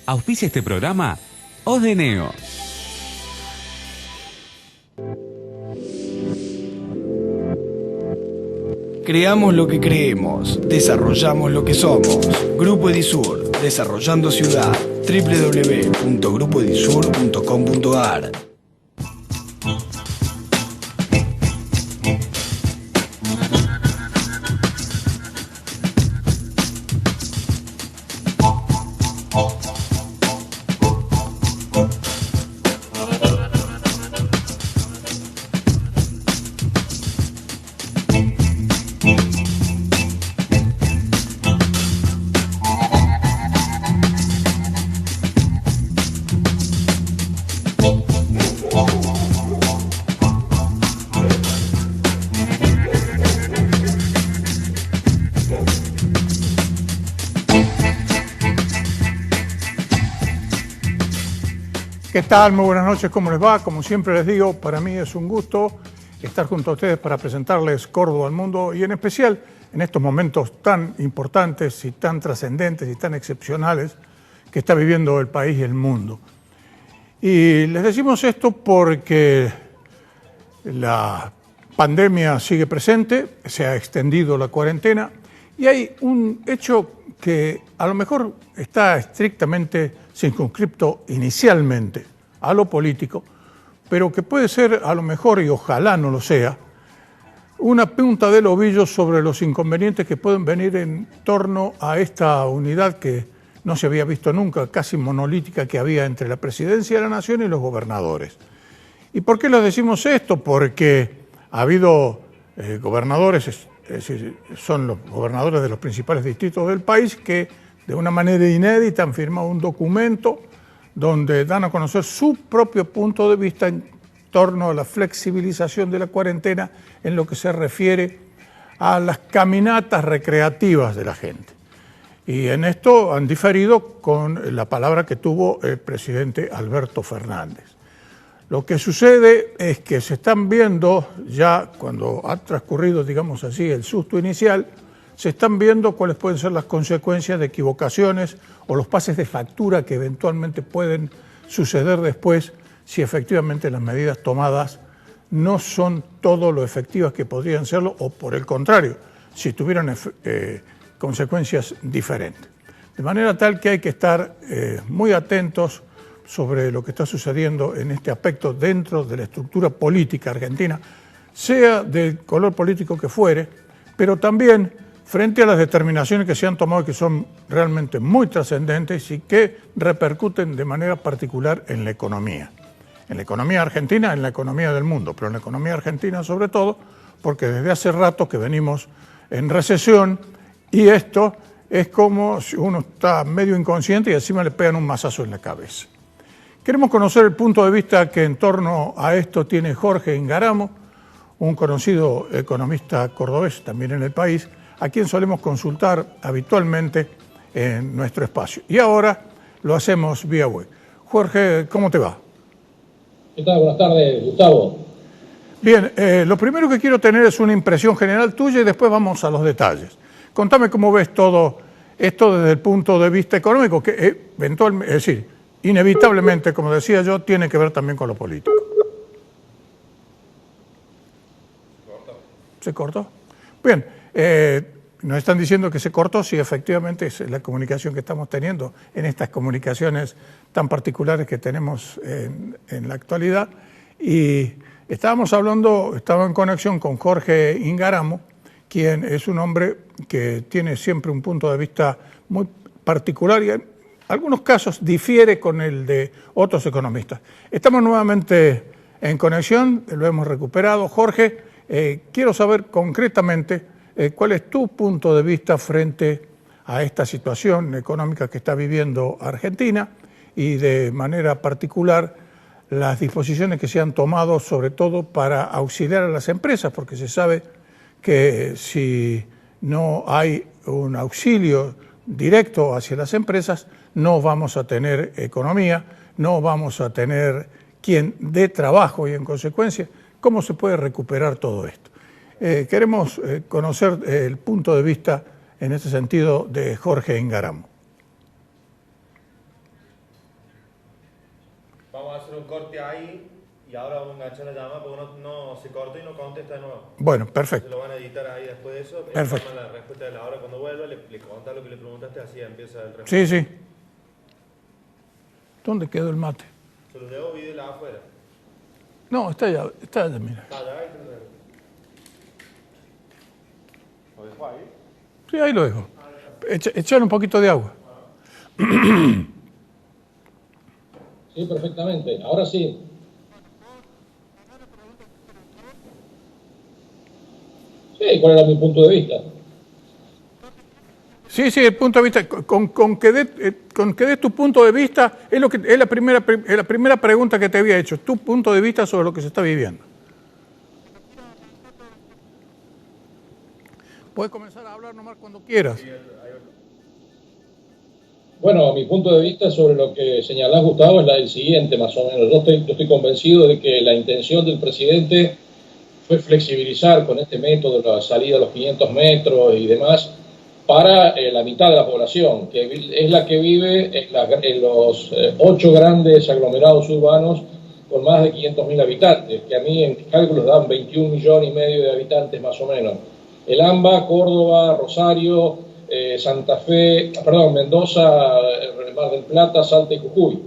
Auspicia este programa Odeneo. Creamos lo que creemos, desarrollamos lo que somos. Grupo Edisur, desarrollando ciudad. www.grupoedisur.com.ar. ¿Qué tal? Muy buenas noches, ¿cómo les va? Como siempre les digo, para mí es un gusto estar junto a ustedes para presentarles Córdoba al mundo y en especial en estos momentos tan importantes y tan trascendentes y tan excepcionales que está viviendo el país y el mundo. Y les decimos esto porque la pandemia sigue presente, se ha extendido la cuarentena y hay un hecho que a lo mejor está estrictamente circunscripto inicialmente a lo político, pero que puede ser a lo mejor, y ojalá no lo sea, una punta del ovillo sobre los inconvenientes que pueden venir en torno a esta unidad que no se había visto nunca, casi monolítica, que había entre la presidencia de la nación y los gobernadores. ¿Y por qué les decimos esto? Porque ha habido gobernadores, es decir, son los gobernadores de los principales distritos del país que de una manera inédita han firmado un documento donde dan a conocer su propio punto de vista en torno a la flexibilización de la cuarentena en lo que se refiere a las caminatas recreativas de la gente. Y en esto han diferido con la palabra que tuvo el presidente Alberto Fernández. Lo que sucede es que se están viendo ya, cuando ha transcurrido, digamos así, el susto inicial, se están viendo cuáles pueden ser las consecuencias de equivocaciones o los pases de factura que eventualmente pueden suceder después si efectivamente las medidas tomadas no son todo lo efectivas que podrían serlo o por el contrario, si tuvieran consecuencias diferentes. De manera tal que hay que estar muy atentos sobre lo que está sucediendo en este aspecto dentro de la estructura política argentina, sea del color político que fuere, pero también frente a las determinaciones que se han tomado y que son realmente muy trascendentes y que repercuten de manera particular en la economía argentina, en la economía del mundo, pero en la economía argentina sobre todo, porque desde hace rato que venimos en recesión y esto es como si uno está medio inconsciente y encima le pegan un mazazo en la cabeza. Queremos conocer el punto de vista que en torno a esto tiene Jorge Ingaramo, un conocido economista cordobés también en el país, a quien solemos consultar habitualmente en nuestro espacio. Y ahora lo hacemos vía web. Jorge, ¿cómo te va? ¿Qué tal? Buenas tardes, Gustavo. Bien, lo primero que quiero tener es una impresión general tuya y después vamos a los detalles. Contame cómo ves todo esto desde el punto de vista económico, que eventualmente, es decir, inevitablemente, como decía yo, tiene que ver también con lo político. ¿Se cortó? Bien, nos están diciendo que se cortó, sí, efectivamente es la comunicación que estamos teniendo en estas comunicaciones tan particulares que tenemos en la actualidad. Y estaba en conexión con Jorge Ingaramo, quien es un hombre que tiene siempre un punto de vista muy particular y en algunos casos difiere con el de otros economistas. Estamos nuevamente en conexión, lo hemos recuperado. Jorge, quiero saber concretamente cuál es tu punto de vista frente a esta situación económica que está viviendo Argentina y de manera particular las disposiciones que se han tomado sobre todo para auxiliar a las empresas, porque se sabe que si no hay un auxilio directo hacia las empresas, no vamos a tener economía, no vamos a tener quien dé trabajo y en consecuencia, ¿cómo se puede recuperar todo esto? Queremos conocer el punto de vista en este sentido de Jorge Ingaramo. hacer un corte ahí y ahora vamos a enganchar la llamada porque no se corta y no contesta de nuevo. Bueno, perfecto. Se lo van a editar ahí después de eso. Perfecto. La respuesta de la hora cuando vuelva, le contás lo que le preguntaste, así empieza el resto. Sí, sí. ¿Dónde quedó el mate? Se lo llevo videla afuera. No, está allá, mira. Está allá, ahí te lo dejo ahí. Sí, ahí lo dejo. Echar un poquito de agua. Sí, perfectamente. Ahora sí. Sí, ¿cuál era mi punto de vista? Sí, el punto de vista, con que des tu punto de vista, es la primera pregunta que te había hecho, tu punto de vista sobre lo que se está viviendo. Puedes comenzar a hablar nomás cuando quieras. Bueno, mi punto de vista sobre lo que señalás, Gustavo, es el siguiente, más o menos. Yo estoy convencido de que la intención del presidente fue flexibilizar con este método la salida a los 500 metros y demás para la mitad de la población, que es la que vive en los 8 grandes aglomerados urbanos con más de 500.000 habitantes, que a mí en mis cálculos dan 21,5 millones de habitantes más o menos. El AMBA, Córdoba, Rosario, Santa Fe, Mendoza, Mar del Plata, Salta y Jujuy.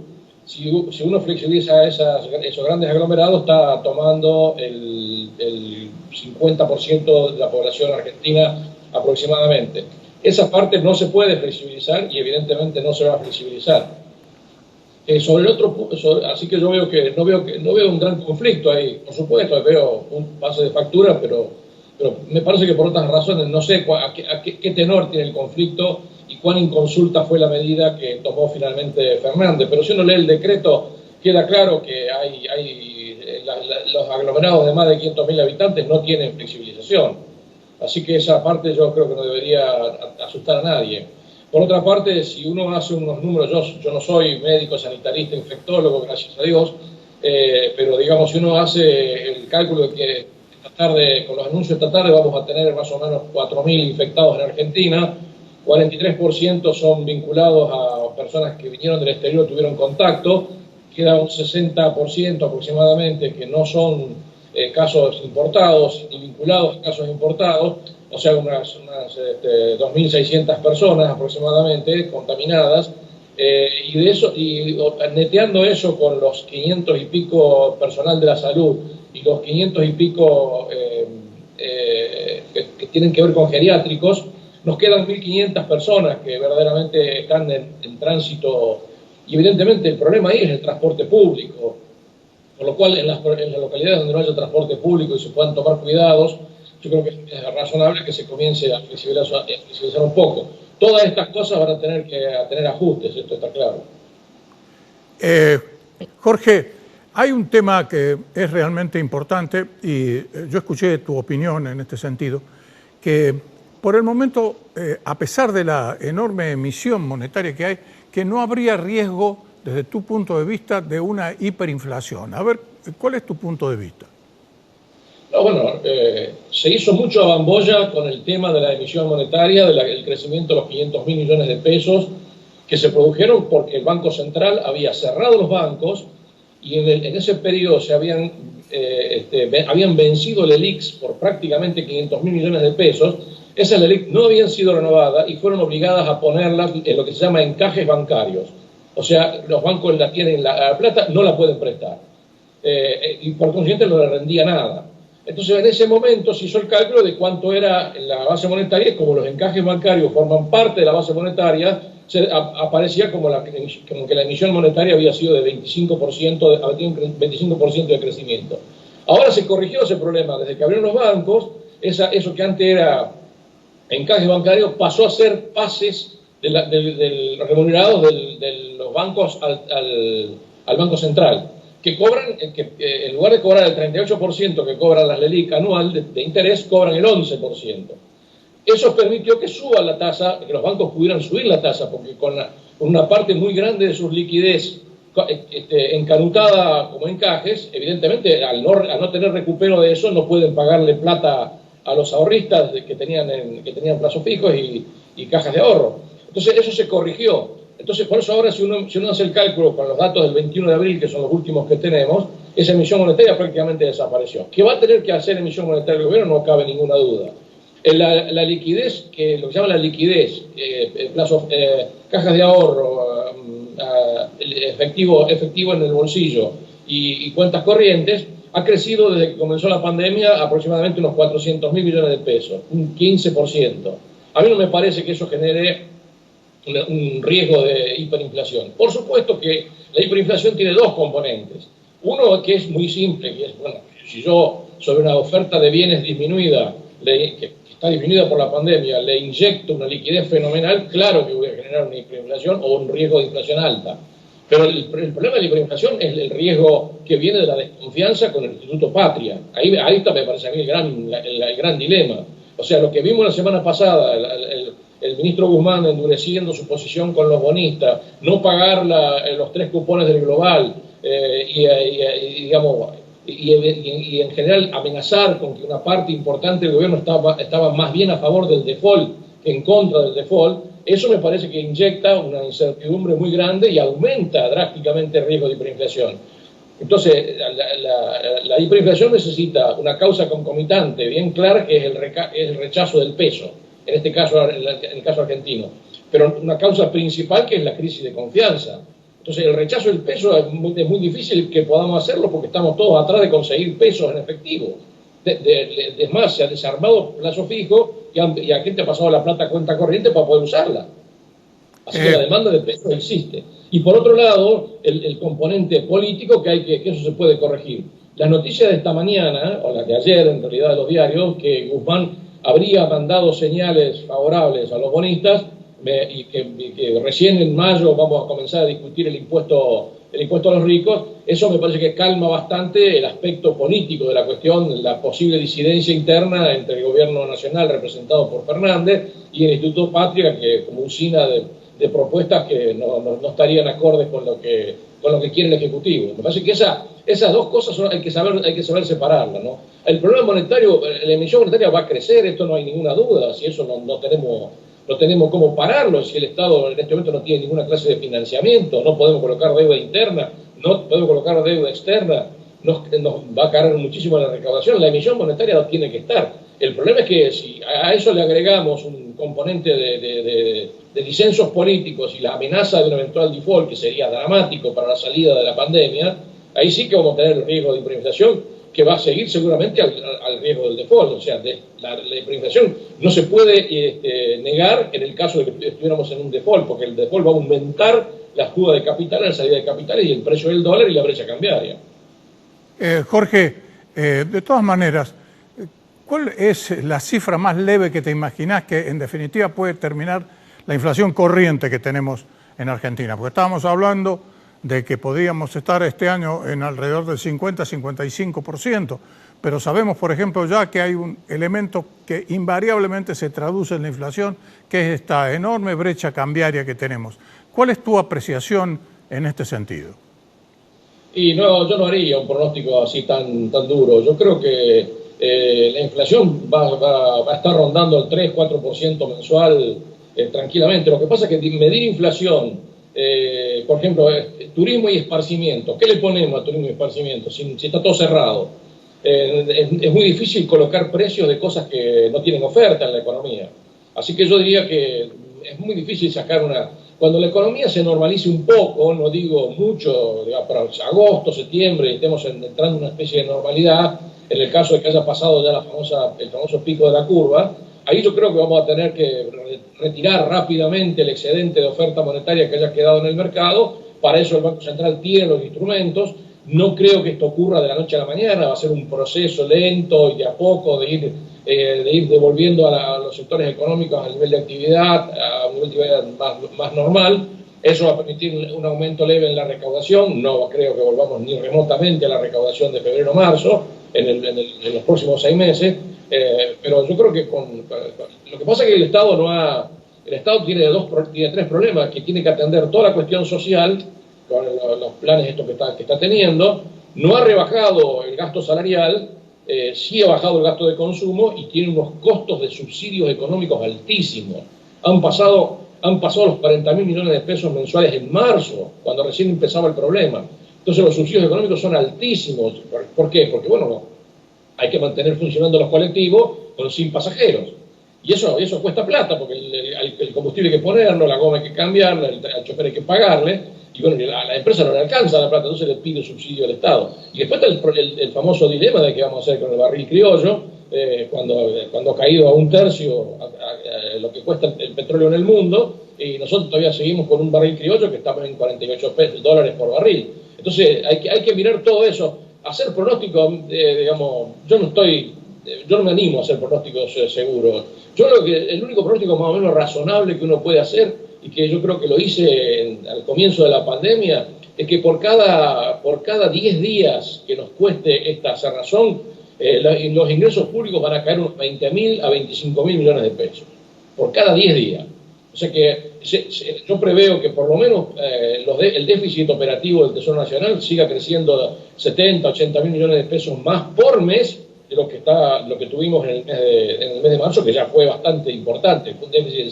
Si uno flexibiliza esos grandes aglomerados, está tomando el 50% de la población argentina aproximadamente. Esa parte no se puede flexibilizar y evidentemente no se va a flexibilizar. Sobre el otro, así que yo veo que no veo un gran conflicto ahí. Por supuesto, veo un pase de factura, pero me parece que por otras razones, no sé a qué tenor tiene el conflicto y cuán inconsulta fue la medida que tomó finalmente Fernández. Pero si uno lee el decreto, queda claro que los aglomerados de más de 500.000 habitantes no tienen flexibilización. Así que esa parte yo creo que no debería asustar a nadie. Por otra parte, si uno hace unos números, yo no soy médico, sanitarista, infectólogo, gracias a Dios, pero digamos, si uno hace el cálculo de que esta tarde, con los anuncios de esta tarde, vamos a tener más o menos 4.000 infectados en Argentina, 43% son vinculados a personas que vinieron del exterior, tuvieron contacto, queda un 60% aproximadamente que no son casos importados y vinculados a casos importados, o sea, unas 2.600 personas aproximadamente contaminadas, y de eso, y neteando eso con los 500 y pico personal de la salud y los 500 y pico que tienen que ver con geriátricos, nos quedan 1.500 personas que verdaderamente están en tránsito, y evidentemente el problema ahí es el transporte público. Por lo cual, en las localidades donde no haya transporte público y se puedan tomar cuidados, yo creo que es razonable que se comience a flexibilizar un poco. Todas estas cosas van a tener que tener ajustes, esto está claro. Jorge, hay un tema que es realmente importante y yo escuché tu opinión en este sentido, que por el momento, a pesar de la enorme emisión monetaria que hay, que no habría riesgo desde tu punto de vista, de una hiperinflación. A ver, ¿cuál es tu punto de vista? No, bueno, se hizo mucho a bambolla con el tema de la emisión monetaria, del crecimiento de los 500.000 millones de pesos que se produjeron porque el Banco Central había cerrado los bancos y en ese periodo habían vencido el ELIX por prácticamente 500.000 millones de pesos. Esas ELIX no habían sido renovadas y fueron obligadas a ponerlas en lo que se llama encajes bancarios. O sea, los bancos la tienen la plata, no la pueden prestar. Y por consiguiente no le rendía nada. Entonces, en ese momento se hizo el cálculo de cuánto era la base monetaria y como los encajes bancarios forman parte de la base monetaria, aparecía como que la emisión monetaria había sido de 25%, había tenido un 25% de crecimiento. Ahora se corrigió ese problema. Desde que abrieron los bancos, eso que antes era encajes bancarios pasó a ser pases remunerados de los bancos al Banco Central, que cobran, en lugar de cobrar el 38% que cobran las LELIC anual de interés, cobran el 11%. Eso permitió que suba la tasa, que los bancos pudieran subir la tasa, porque con una parte muy grande de sus liquidez encanutada como encajes, evidentemente al no tener recupero de eso no pueden pagarle plata a los ahorristas que tenían plazos fijos y cajas de ahorro. Entonces eso se corrigió. Entonces, por eso ahora si uno hace el cálculo con los datos del 21 de abril, que son los últimos que tenemos, esa emisión monetaria prácticamente desapareció. ¿Qué va a tener que hacer emisión monetaria el gobierno? No cabe ninguna duda. La liquidez, lo que se llama la liquidez, cajas de ahorro, efectivo en el bolsillo y cuentas corrientes, ha crecido desde que comenzó la pandemia aproximadamente unos 400.000 millones de pesos, un 15%. A mí no me parece que eso genere un riesgo de hiperinflación. Por supuesto que la hiperinflación tiene dos componentes. Uno que es muy simple, que es, bueno, si yo sobre una oferta de bienes disminuida, que está disminuida por la pandemia, le inyecto una liquidez fenomenal, claro que voy a generar una hiperinflación o un riesgo de inflación alta. Pero el problema de la hiperinflación es el riesgo que viene de la desconfianza con el Instituto Patria. Ahí está, me parece a mí, el gran dilema. O sea, lo que vimos la semana pasada, el ministro Guzmán endureciendo su posición con los bonistas, no pagar los 3 cupones del Global y en general amenazar con que una parte importante del gobierno estaba más bien a favor del default que en contra del default, eso me parece que inyecta una incertidumbre muy grande y aumenta drásticamente el riesgo de hiperinflación. Entonces, la hiperinflación necesita una causa concomitante bien clara, que es el rechazo del peso, en este caso, en el caso argentino, pero una causa principal que es la crisis de confianza. Entonces, el rechazo del peso es muy difícil que podamos hacerlo porque estamos todos atrás de conseguir pesos en efectivo. Es más, se ha desarmado plazo fijo y a gente ha pasado la plata a cuenta corriente para poder usarla. Así que la demanda de pesos existe. Y por otro lado, el componente político que eso se puede corregir. La noticia de esta mañana, o la de ayer en realidad de los diarios, que Guzmán habría mandado señales favorables a los bonistas y que recién en mayo vamos a comenzar a discutir el impuesto a los ricos, eso me parece que calma bastante el aspecto político de la cuestión, la posible disidencia interna entre el gobierno nacional representado por Fernández y el Instituto Patria, que como usina de propuestas que no estarían acordes con lo que quiere el Ejecutivo. Me parece que esas dos cosas hay que saber separarlas, ¿no? El problema monetario, la emisión monetaria va a crecer, esto no hay ninguna duda, si eso no tenemos cómo pararlo, si el Estado en este momento no tiene ninguna clase de financiamiento, no podemos colocar deuda interna, no podemos colocar deuda externa, nos va a caer muchísimo la recaudación, la emisión monetaria tiene que estar. El problema es que si a eso le agregamos un componente de disensos políticos y la amenaza de un eventual default, que sería dramático para la salida de la pandemia, ahí sí que vamos a tener el riesgo de hiperinflación, que va a seguir seguramente al riesgo del default. O sea, la hiperinflación no se puede negar en el caso de que estuviéramos en un default, porque el default va a aumentar la fuga de capitales, la salida de capitales y el precio del dólar y la brecha cambiaria. Jorge, de todas maneras, ¿cuál es la cifra más leve que te imaginás que en definitiva puede terminar la inflación corriente que tenemos en Argentina? Porque estábamos hablando de que podríamos estar este año en alrededor del 50-55%, pero sabemos, por ejemplo, ya que hay un elemento que invariablemente se traduce en la inflación, que es esta enorme brecha cambiaria que tenemos. ¿Cuál es tu apreciación en este sentido? Y no, yo no haría un pronóstico así tan duro. Yo creo que la inflación va a estar rondando el 3-4% mensual tranquilamente. Lo que pasa es que medir inflación, por ejemplo, turismo y esparcimiento, ¿qué le ponemos a turismo y esparcimiento si está todo cerrado? Es muy difícil colocar precios de cosas que no tienen oferta en la economía. Así que yo diría que es muy difícil sacar Cuando la economía se normalice un poco, no digo mucho, digamos, para agosto, septiembre, estemos entrando en una especie de normalidad, en el caso de que haya pasado ya el famoso pico de la curva, ahí yo creo que vamos a tener que retirar rápidamente el excedente de oferta monetaria que haya quedado en el mercado. Para eso el Banco Central tiene los instrumentos. No creo que esto ocurra de la noche a la mañana, va a ser un proceso lento y de a poco de ir devolviendo a los sectores económicos al nivel de actividad, a un nivel de actividad más normal. Eso va a permitir un aumento leve en la recaudación. No creo que volvamos ni remotamente a la recaudación de febrero-marzo en los próximos 6 meses. Pero yo creo que lo que pasa es que el Estado tiene 3 problemas, que tiene que atender toda la cuestión social con los planes estos que está teniendo. No ha rebajado el gasto salarial, sí ha bajado el gasto de consumo y tiene unos costos de subsidios económicos altísimos. Han pasado han pasado los 40.000 millones de pesos mensuales en marzo, cuando recién empezaba el problema. Entonces los subsidios económicos son altísimos. ¿Por qué? Porque, bueno, hay que mantener funcionando los colectivos con sin pasajeros. Y eso cuesta plata, porque el combustible hay que ponerlo, la goma hay que cambiarla, al chofer hay que pagarle, y bueno, a la empresa no le alcanza la plata, entonces le pide subsidio al Estado. Y después está el famoso dilema de qué vamos a hacer con el barril criollo, cuando ha caído a un tercio lo que cuesta el petróleo en el mundo, y nosotros todavía seguimos con un barril criollo que estamos en 48 dólares por barril. Entonces hay que mirar todo eso. Hacer pronósticos, digamos, yo no me animo a hacer pronósticos seguros. Yo creo que el único pronóstico más o menos razonable que uno puede hacer, y que yo creo que lo hice al comienzo de la pandemia, es que por cada 10 días que nos cueste esta cerrazón, los ingresos públicos van a caer unos 20.000 a 25.000 millones de pesos, por cada 10 días. O sea que yo preveo que por lo menos el déficit operativo del Tesoro Nacional siga creciendo 70, 80.000 millones de pesos más por mes de lo que tuvimos en el mes de marzo, que ya fue bastante importante. Fue un déficit de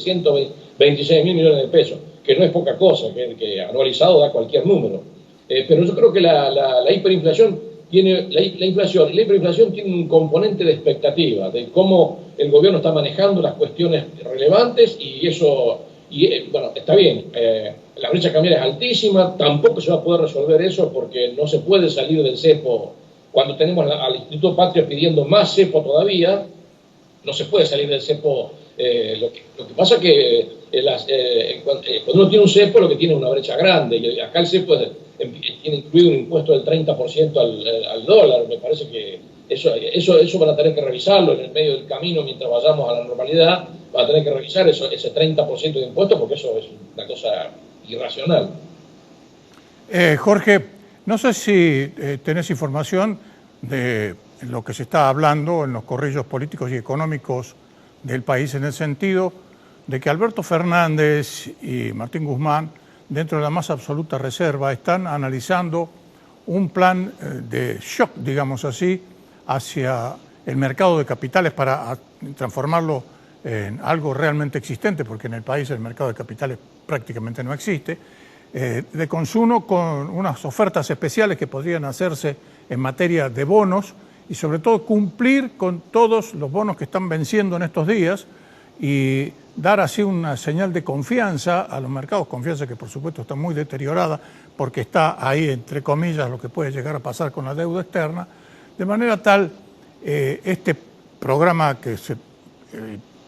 126.000 millones de pesos, que no es poca cosa, que anualizado da cualquier número. Pero yo creo que la hiperinflación la inflación y la hiperinflación tienen un componente de expectativa, de cómo el gobierno está manejando las cuestiones relevantes, y eso, bueno, está bien, la brecha cambiaria es altísima, tampoco se va a poder resolver eso porque no se puede salir del cepo. Cuando tenemos al Instituto Patria pidiendo más cepo todavía, no se puede salir del cepo. Lo que pasa es que cuando uno tiene un cepo, lo que tiene es una brecha grande, y acá el cepo tiene incluido un impuesto del 30% al dólar. Me parece que eso van a tener que revisarlo en el medio del camino mientras vayamos a la normalidad. Van a tener que revisar ese 30% de impuesto, porque eso es una cosa irracional. Jorge, no sé si tenés información de lo que se está hablando en los corrillos políticos y económicos del país, en el sentido de que Alberto Fernández y Martín Guzmán, dentro de la más absoluta reserva, están analizando un plan de shock, digamos así, hacia el mercado de capitales para transformarlo en algo realmente existente, porque en el país el mercado de capitales prácticamente no existe, de consumo, con unas ofertas especiales que podrían hacerse en materia de bonos, y sobre todo cumplir con todos los bonos que están venciendo en estos días y dar así una señal de confianza a los mercados, confianza que por supuesto está muy deteriorada porque está ahí, entre comillas, lo que puede llegar a pasar con la deuda externa, de manera tal, este programa que se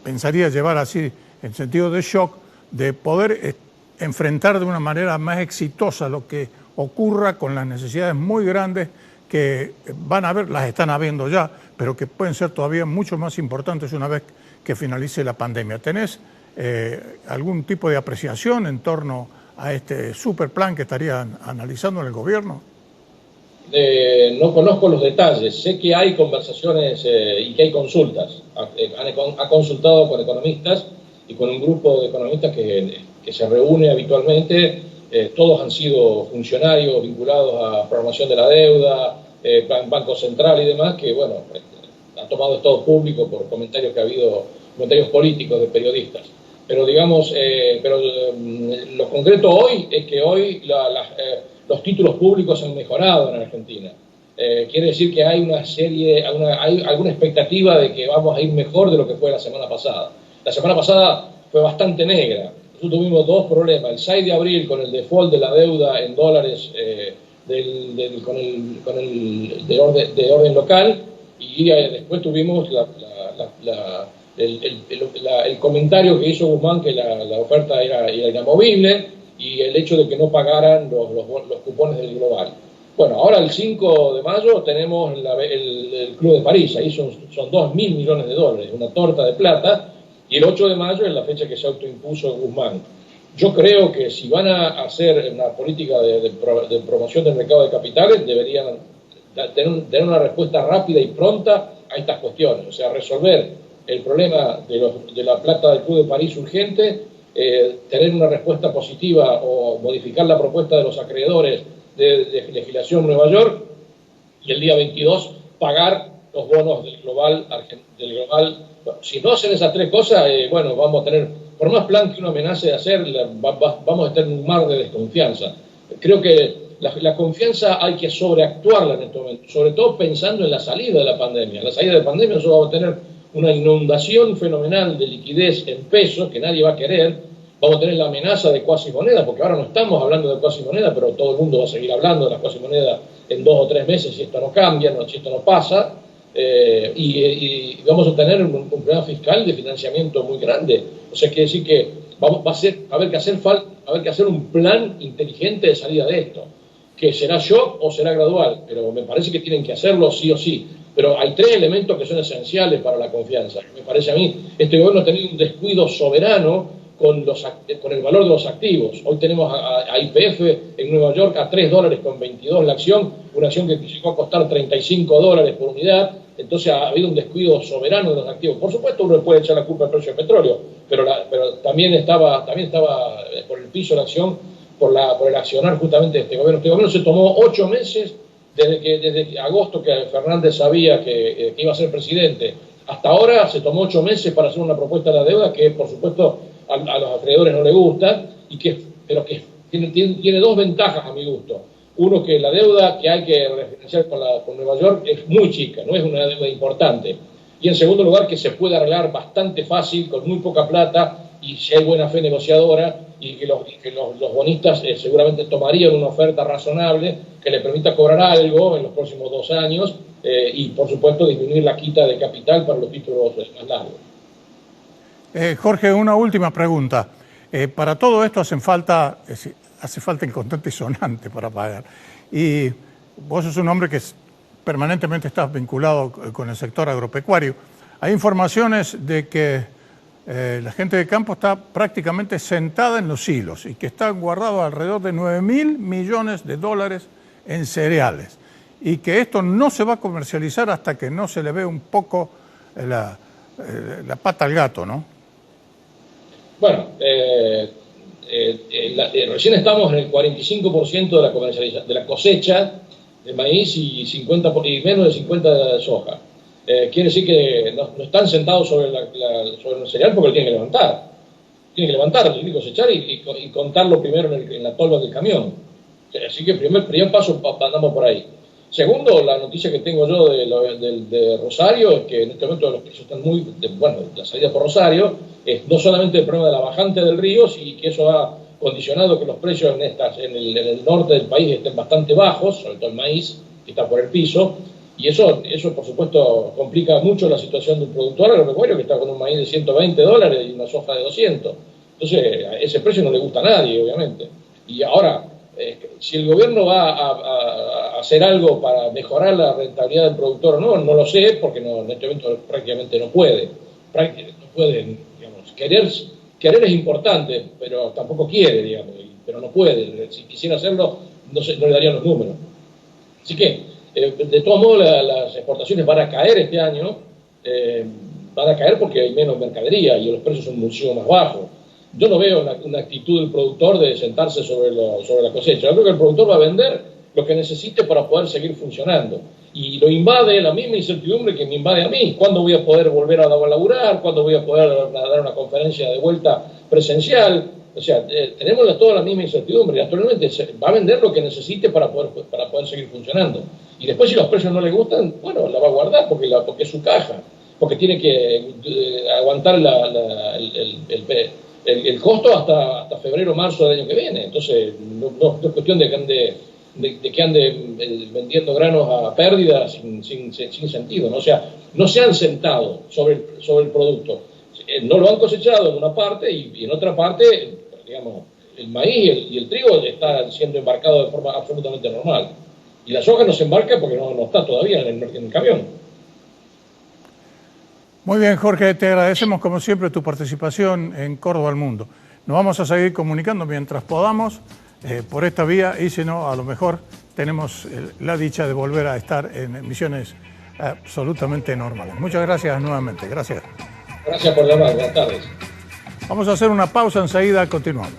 pensaría llevar así en sentido de shock, de poder enfrentar de una manera más exitosa lo que ocurra con las necesidades muy grandes que van a haber, las están habiendo ya, pero que pueden ser todavía mucho más importantes una vez que finalice la pandemia. ¿Tenés algún tipo de apreciación en torno a este super plan que estarían analizando en el gobierno? No conozco los detalles, sé que hay conversaciones y que hay consultas. Ha consultado con economistas y con un grupo de economistas que se reúne habitualmente. Todos han sido funcionarios vinculados a programación de la deuda, Banco Central y demás, que bueno, ha tomado estado público por comentarios que ha habido, comentarios políticos de periodistas. Pero digamos, lo concreto hoy es que hoy los títulos públicos han mejorado en Argentina. Quiere decir que hay hay alguna expectativa de que vamos a ir mejor de lo que fue la semana pasada. La semana pasada fue bastante negra. Nosotros tuvimos dos problemas: el 6 de abril con el default de la deuda en dólares de orden local, y después tuvimos el comentario que hizo Guzmán, que la oferta era inamovible, y el hecho de que no pagaran los cupones del global. Bueno, ahora el 5 de mayo tenemos el Club de París, ahí son 2.000 millones de dólares, una torta de plata, y el 8 de mayo es la fecha que se autoimpuso Guzmán. Yo creo que si van a hacer una política de promoción del mercado de capitales, deberían tener una respuesta rápida y pronta a estas cuestiones. O sea, resolver el problema de la plata del Club de París urgente, tener una respuesta positiva o modificar la propuesta de los acreedores de legislación Nueva York, y el día 22 pagar los bonos del global. Si no hacen esas tres cosas, bueno, vamos a tener por más plan que uno amenace de hacer, vamos a estar en un mar de desconfianza. Creo que la confianza hay que sobreactuarla en este momento, sobre todo pensando en la salida de la pandemia. En la salida de la pandemia nosotros vamos a tener una inundación fenomenal de liquidez en pesos que nadie va a querer. Vamos a tener la amenaza de cuasimoneda, porque ahora no estamos hablando de cuasimoneda, pero todo el mundo va a seguir hablando de la cuasimoneda en 2 o 3 meses si esto no cambia, si esto no pasa. Y vamos a tener un problema fiscal de financiamiento muy grande. O sea, quiere decir que va a haber que hacer un plan inteligente de salida de esto, que será shock o será gradual, pero me parece que tienen que hacerlo sí o sí. Pero hay 3 elementos que son esenciales para la confianza. Me parece a mí, este gobierno ha tenido un descuido soberano con el valor de los activos. Hoy tenemos a YPF en Nueva York a $3.22 la acción, una acción que llegó a costar $35 por unidad. Entonces ha habido un descuido soberano de los activos. Por supuesto uno le puede echar la culpa al precio del petróleo, pero también estaba por el piso la acción, por el accionar justamente de este gobierno. Este gobierno se tomó 8 meses desde agosto, que Fernández sabía que iba a ser presidente, hasta ahora se tomó 8 meses para hacer una propuesta de la deuda que, por supuesto, a los acreedores no les gusta, pero que tiene 2 ventajas a mi gusto. Uno, que la deuda que hay que refinanciar con Nueva York es muy chica, no es una deuda importante. Y en segundo lugar, que se puede arreglar bastante fácil, con muy poca plata, y si hay buena fe negociadora, y que los bonistas seguramente tomarían una oferta razonable que le permita cobrar algo en los próximos 2 años, y por supuesto disminuir la quita de capital para los títulos más largos. Jorge, una última pregunta. Para todo esto hace falta el contante y sonante para pagar. Y vos sos un hombre que permanentemente estás vinculado con el sector agropecuario. Hay informaciones de que la gente de campo está prácticamente sentada en los hilos y que están guardados alrededor de $9.000 millones en cereales. Y que esto no se va a comercializar hasta que no se le ve un poco la pata al gato, ¿no? Bueno, recién estamos en el 45% de la cosecha de maíz y menos de 50% de soja. Quiere decir que no están sentados sobre el cereal porque lo tienen que levantar. Tienen que levantarlo, tienen que cosechar y contarlo primero en la tolva del camión. Así que primer paso andamos por ahí. Segundo, la noticia que tengo yo de Rosario es que en este momento los precios están la salida por Rosario es no solamente el problema de la bajante del río, y que eso ha condicionado que los precios en el norte del país estén bastante bajos, sobre todo el maíz, que está por el piso, y eso por supuesto complica mucho la situación del productor agropecuario, que está con un maíz de $120 y una soja de 200. Entonces, ese precio no le gusta a nadie, obviamente. Y ahora, si el gobierno va a hacer algo para mejorar la rentabilidad del productor o no lo sé, porque en este momento prácticamente no puede. No puede, digamos. Querer es importante, pero tampoco quiere, digamos, pero no puede. Si quisiera hacerlo, no le darían los números. Así que, de todos modos, las exportaciones van a caer este año, van a caer porque hay menos mercadería y los precios son muchísimo más bajos. Yo no veo una actitud del productor de sentarse sobre la cosecha. Yo creo que el productor va a vender lo que necesite para poder seguir funcionando. Y lo invade la misma incertidumbre que me invade a mí. ¿Cuándo voy a poder volver a laburar? ¿Cuándo voy a poder dar una conferencia de vuelta presencial? O sea, tenemos toda la misma incertidumbre. Naturalmente va a vender lo que necesite para poder seguir funcionando. Y después, si los precios no le gustan, bueno, la va a guardar porque es su caja. Porque tiene que aguantar el costo hasta febrero o marzo del año que viene. Entonces, no es cuestión de que ande vendiendo granos a pérdida sin sentido, ¿no? O sea, no se han sentado sobre el producto. No lo han cosechado en una parte y en otra parte, digamos, el maíz y el trigo están siendo embarcados de forma absolutamente normal. Y la soja no se embarca porque no está todavía en el camión. Muy bien, Jorge, te agradecemos como siempre tu participación en Córdoba al Mundo. Nos vamos a seguir comunicando mientras podamos por esta vía, y si no, a lo mejor tenemos la dicha de volver a estar en emisiones absolutamente normales. Muchas gracias nuevamente. Gracias. Gracias por llamar. Buenas tardes. Vamos a hacer una pausa, enseguida continuamos.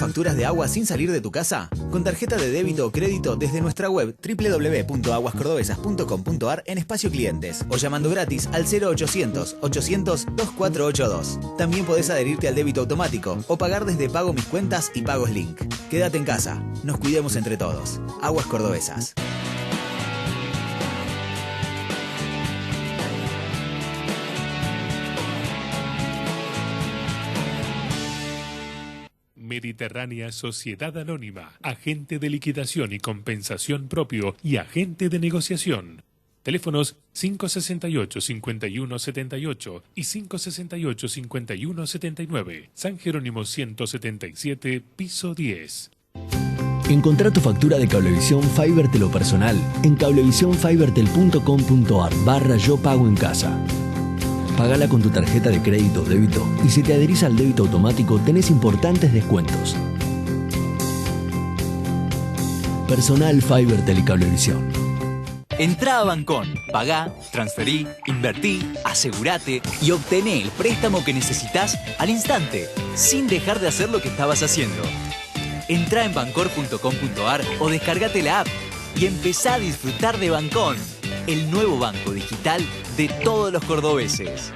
facturas de agua sin salir de tu casa? Con tarjeta de débito o crédito desde nuestra web www.aguascordobesas.com.ar en espacio clientes o llamando gratis al 0800 800 2482. También podés adherirte al débito automático o pagar desde Pago Mis Cuentas y Pagos Link. Quédate en casa, nos cuidemos entre todos. Aguas Cordobesas. Mediterránea Sociedad Anónima, agente de liquidación y compensación propio y agente de negociación. Teléfonos 568-5178 y 568-5179. San Jerónimo 177, piso 10. Encontrá tu factura de Cablevisión Fibertel o personal en cablevisionfibertel.com.ar/yo pago en casa. Pagala con tu tarjeta de crédito o débito y si te adherís al débito automático tenés importantes descuentos. Personal Fibertel y Cablevisión. Entrá a Bancón, pagá, transferí, invertí, asegurate y obtené el préstamo que necesitas al instante, sin dejar de hacer lo que estabas haciendo. Entrá en bancor.com.ar o descargate la app y empezá a disfrutar de Bancón, el nuevo banco digital de todos los cordobeses.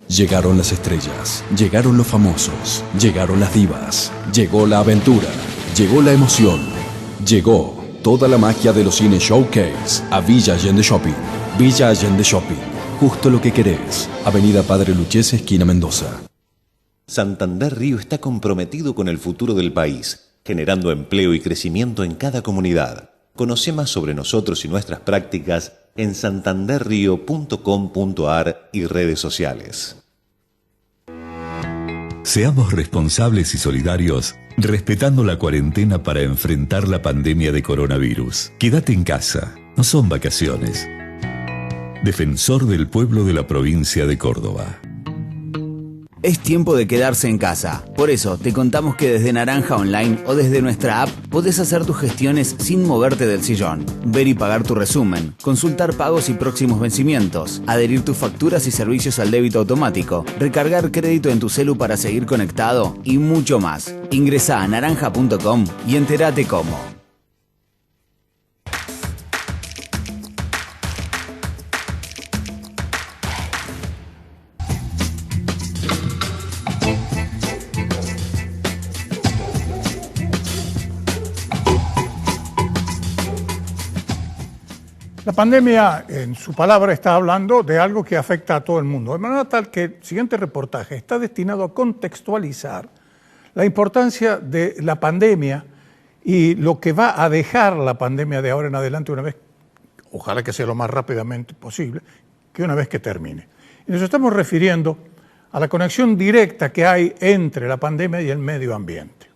Llegaron las estrellas, llegaron los famosos, llegaron las divas, llegó la aventura, llegó la emoción, llegó toda la magia de los cines Showcase a Villa Allende Shopping. Villa Allende Shopping, justo lo que querés. Avenida Padre Luchese, esquina Mendoza. Santander Río está comprometido con el futuro del país, generando empleo y crecimiento en cada comunidad. Conoce más sobre nosotros y nuestras prácticas en santanderrio.com.ar y redes sociales. Seamos responsables y solidarios, respetando la cuarentena para enfrentar la pandemia de coronavirus. Quédate en casa, no son vacaciones. Defensor del pueblo de la provincia de Córdoba. Es tiempo de quedarse en casa. Por eso, te contamos que desde Naranja Online o desde nuestra app podés hacer tus gestiones sin moverte del sillón, ver y pagar tu resumen, consultar pagos y próximos vencimientos, adherir tus facturas y servicios al débito automático, recargar crédito en tu celu para seguir conectado y mucho más. Ingresá a naranja.com y entérate cómo. La pandemia, en su palabra, está hablando de algo que afecta a todo el mundo. De manera tal que el siguiente reportaje está destinado a contextualizar la importancia de la pandemia y lo que va a dejar la pandemia de ahora en adelante una vez, ojalá que sea lo más rápidamente posible, que una vez que termine. Y nos estamos refiriendo a la conexión directa que hay entre la pandemia y el medio ambiente.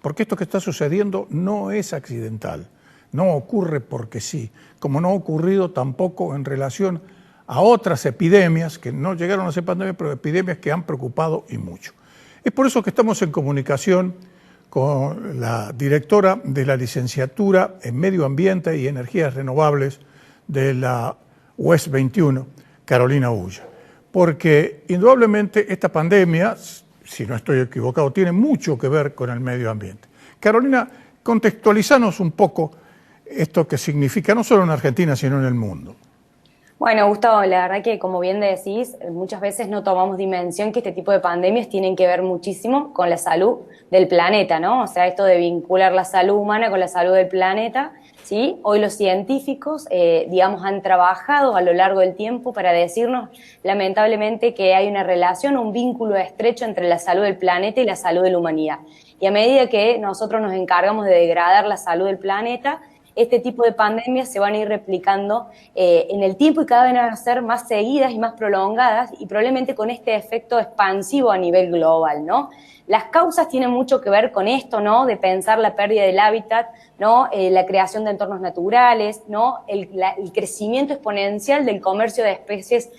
Porque esto que está sucediendo no es accidental. No ocurre porque sí, como no ha ocurrido tampoco en relación a otras epidemias que no llegaron a ser pandemias, pero epidemias que han preocupado y mucho. Es por eso que estamos en comunicación con la directora de la licenciatura en Medio Ambiente y Energías Renovables de la UES 21, Carolina Ulla. Porque indudablemente esta pandemia, si no estoy equivocado, tiene mucho que ver con el medio ambiente. Carolina, contextualizanos un poco esto que significa no solo en Argentina, sino en el mundo. Bueno, Gustavo, la verdad que como bien decís, muchas veces no tomamos dimensión que este tipo de pandemias tienen que ver muchísimo con la salud del planeta, ¿no? O sea, esto de vincular la salud humana con la salud del planeta, ¿sí? Hoy los científicos, han trabajado a lo largo del tiempo para decirnos, lamentablemente, que hay una relación, un vínculo estrecho entre la salud del planeta y la salud de la humanidad. Y a medida que nosotros nos encargamos de degradar la salud del planeta, este tipo de pandemias se van a ir replicando en el tiempo y cada vez van a ser más seguidas y más prolongadas y probablemente con este efecto expansivo a nivel global, ¿no? Las causas tienen mucho que ver con esto, ¿no? De pensar la pérdida del hábitat, ¿no? La creación de entornos naturales, ¿no? El crecimiento exponencial del comercio de especies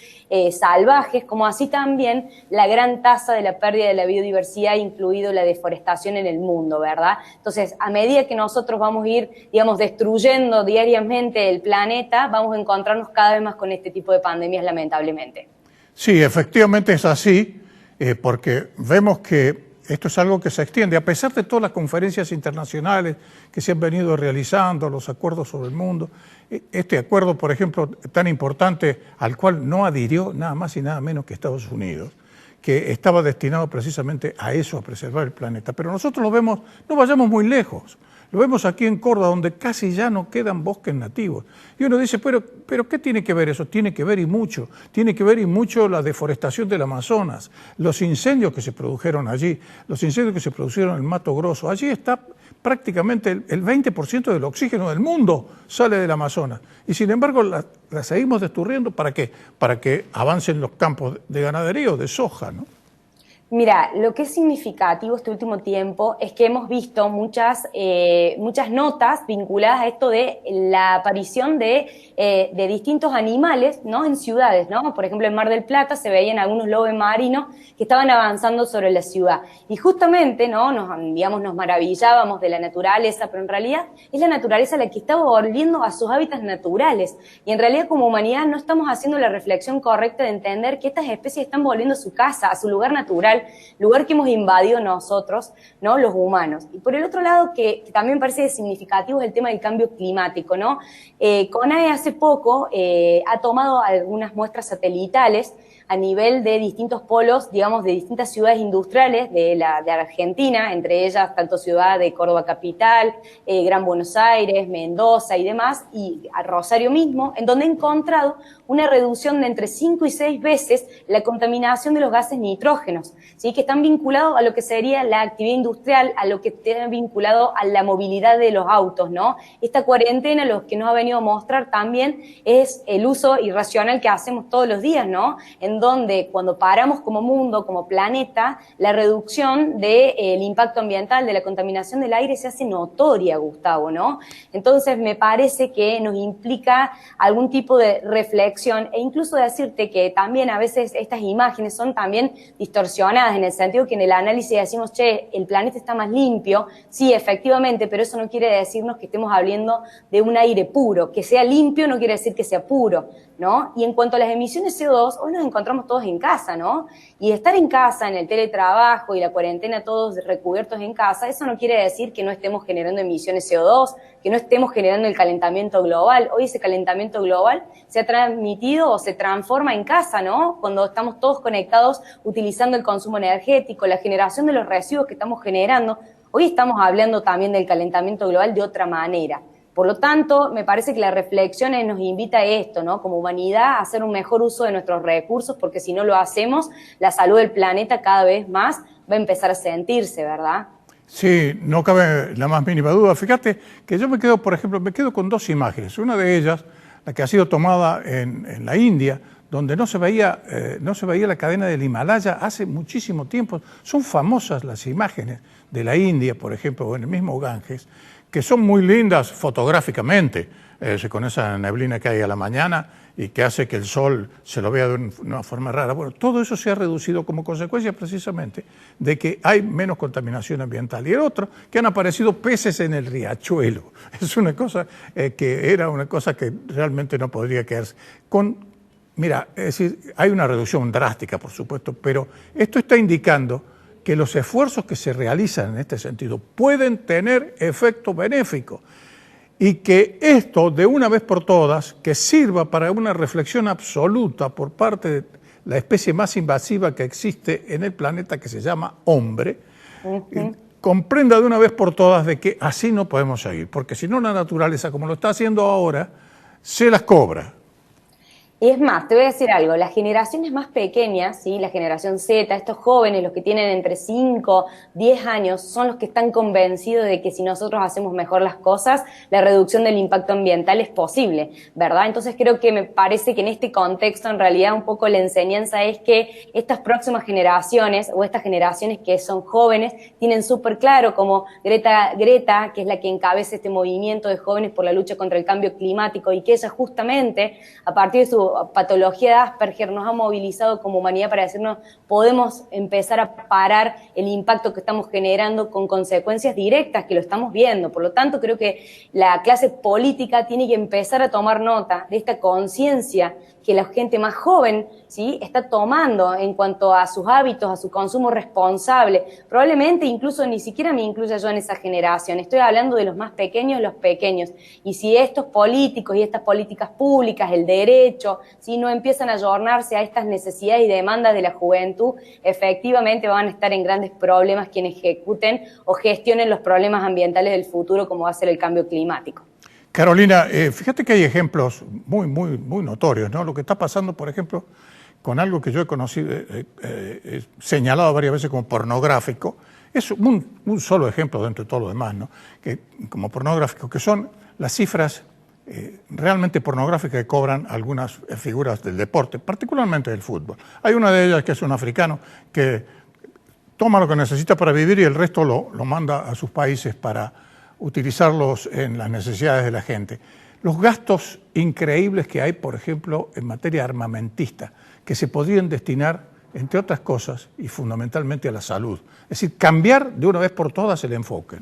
salvajes, como así también la gran tasa de la pérdida de la biodiversidad, incluido la deforestación en el mundo, ¿verdad? Entonces, a medida que nosotros vamos a ir, destruyendo diariamente el planeta, vamos a encontrarnos cada vez más con este tipo de pandemias, lamentablemente. Sí, efectivamente es así. porque vemos que esto es algo que se extiende, a pesar de todas las conferencias internacionales que se han venido realizando, los acuerdos sobre el mundo. Este acuerdo, por ejemplo, tan importante, al cual no adhirió nada más y nada menos que Estados Unidos, que estaba destinado precisamente a eso, a preservar el planeta. Pero nosotros lo vemos, no vayamos muy lejos, lo vemos aquí en Córdoba, donde casi ya no quedan bosques nativos. Y uno dice, pero ¿qué tiene que ver eso? Tiene que ver y mucho. Tiene que ver y mucho la deforestación del Amazonas, los incendios que se produjeron allí, los incendios que se produjeron en el Mato Grosso. Allí está prácticamente el 20% del oxígeno del mundo sale del Amazonas. Y sin embargo la seguimos destruyendo. ¿Para qué? Para que avancen los campos de ganadería o de soja, ¿no? Mira, lo que es significativo este último tiempo es que hemos visto muchas notas vinculadas a esto de la aparición de distintos animales, ¿no? En ciudades, ¿no? Por ejemplo, en Mar del Plata se veían algunos lobos marinos que estaban avanzando sobre la ciudad. Y justamente, ¿no? Nos maravillábamos de la naturaleza, pero en realidad es la naturaleza la que está volviendo a sus hábitats naturales. Y en realidad como humanidad no estamos haciendo la reflexión correcta de entender que estas especies están volviendo a su casa, a su lugar natural, lugar que hemos invadido nosotros, ¿no? Los humanos. Y por el otro lado, que también parece significativo, es el tema del cambio climático, ¿no? CONAE hace poco ha tomado algunas muestras satelitales a nivel de distintos polos, digamos, de distintas ciudades industriales de Argentina, entre ellas tanto ciudad de Córdoba capital, Gran Buenos Aires, Mendoza y demás, y a Rosario mismo, en donde he encontrado una reducción de entre 5 y 6 veces la contaminación de los gases nitrógenos, ¿sí? Que están vinculados a lo que sería la actividad industrial, a lo que está vinculado a la movilidad de los autos, ¿no? Esta cuarentena lo que nos ha venido a mostrar también es el uso irracional que hacemos todos los días, ¿no? En donde cuando paramos como mundo, como planeta, la reducción del impacto ambiental, de la contaminación del aire se hace notoria, Gustavo, ¿no? Entonces me parece que nos implica algún tipo de reflexión e incluso decirte que también a veces estas imágenes son también distorsionadas en el sentido que en el análisis decimos, che, el planeta está más limpio, sí, efectivamente, pero eso no quiere decirnos que estemos hablando de un aire puro, que sea limpio no quiere decir que sea puro, ¿no? Y en cuanto a las emisiones CO2, hoy nos encontramos todos en casa, ¿no? Y estar en casa, en el teletrabajo y la cuarentena todos recubiertos en casa, eso no quiere decir que no estemos generando emisiones CO2, que no estemos generando el calentamiento global. Hoy ese calentamiento global se ha transmitido o se transforma en casa, ¿no? Cuando estamos todos conectados utilizando el consumo energético, la generación de los residuos que estamos generando. Hoy estamos hablando también del calentamiento global de otra manera. Por lo tanto, me parece que la reflexión nos invita a esto, ¿no? Como humanidad, a hacer un mejor uso de nuestros recursos, porque si no lo hacemos, la salud del planeta cada vez más va a empezar a sentirse, ¿verdad? Sí, no cabe la más mínima duda. Fíjate que yo me quedo, por ejemplo, con 2 imágenes. Una de ellas, la que ha sido tomada en la India, donde no se veía la cadena del Himalaya hace muchísimo tiempo. Son famosas las imágenes de la India, por ejemplo, o en el mismo Ganges, que son muy lindas fotográficamente, con esa neblina que hay a la mañana y que hace que el sol se lo vea de una forma rara. Bueno, todo eso se ha reducido como consecuencia precisamente de que hay menos contaminación ambiental. Y el otro, que han aparecido peces en el riachuelo. Es una cosa que era una cosa que realmente no podría quedarse. Mira, es decir, hay una reducción drástica, por supuesto, pero esto está indicando que los esfuerzos que se realizan en este sentido pueden tener efecto benéfico y que esto, de una vez por todas, que sirva para una reflexión absoluta por parte de la especie más invasiva que existe en el planeta, que se llama hombre, comprenda de una vez por todas de que así no podemos seguir, porque si no la naturaleza, como lo está haciendo ahora, se las cobra. Y es más, te voy a decir algo, las generaciones más pequeñas, ¿sí? La generación Z, estos jóvenes, los que tienen entre 5, 10 años, son los que están convencidos de que si nosotros hacemos mejor las cosas, la reducción del impacto ambiental es posible, ¿verdad? Entonces creo que me parece que en este contexto, en realidad, un poco la enseñanza es que estas próximas generaciones, o estas generaciones que son jóvenes, tienen súper claro, como Greta, que es la que encabeza este movimiento de jóvenes por la lucha contra el cambio climático, y que ella justamente, a partir de su patología de Asperger nos ha movilizado como humanidad para decirnos, podemos empezar a parar el impacto que estamos generando con consecuencias directas, que lo estamos viendo. Por lo tanto, creo que la clase política tiene que empezar a tomar nota de esta conciencia que la gente más joven, ¿sí?, está tomando en cuanto a sus hábitos, a su consumo responsable. Probablemente incluso ni siquiera me incluya yo en esa generación. Estoy hablando de los más pequeños, los pequeños. Y si estos políticos y estas políticas públicas, el derecho, si no empiezan a ayornarse a estas necesidades y demandas de la juventud, efectivamente van a estar en grandes problemas quienes ejecuten o gestionen los problemas ambientales del futuro, como va a ser el cambio climático. Carolina, fíjate que hay ejemplos muy notorios, ¿no? Lo que está pasando, por ejemplo, con algo que yo he conocido, señalado varias veces como pornográfico, es un solo ejemplo dentro de todo lo demás, ¿no? Que, como pornográfico, que son las cifras realmente pornográficas que cobran algunas figuras del deporte, particularmente del fútbol. Hay una de ellas que es un africano que toma lo que necesita para vivir y el resto lo manda a sus países para utilizarlos en las necesidades de la gente. Los gastos increíbles que hay, por ejemplo, en materia armamentista, que se podrían destinar, entre otras cosas, y fundamentalmente a la salud. Es decir, cambiar de una vez por todas el enfoque.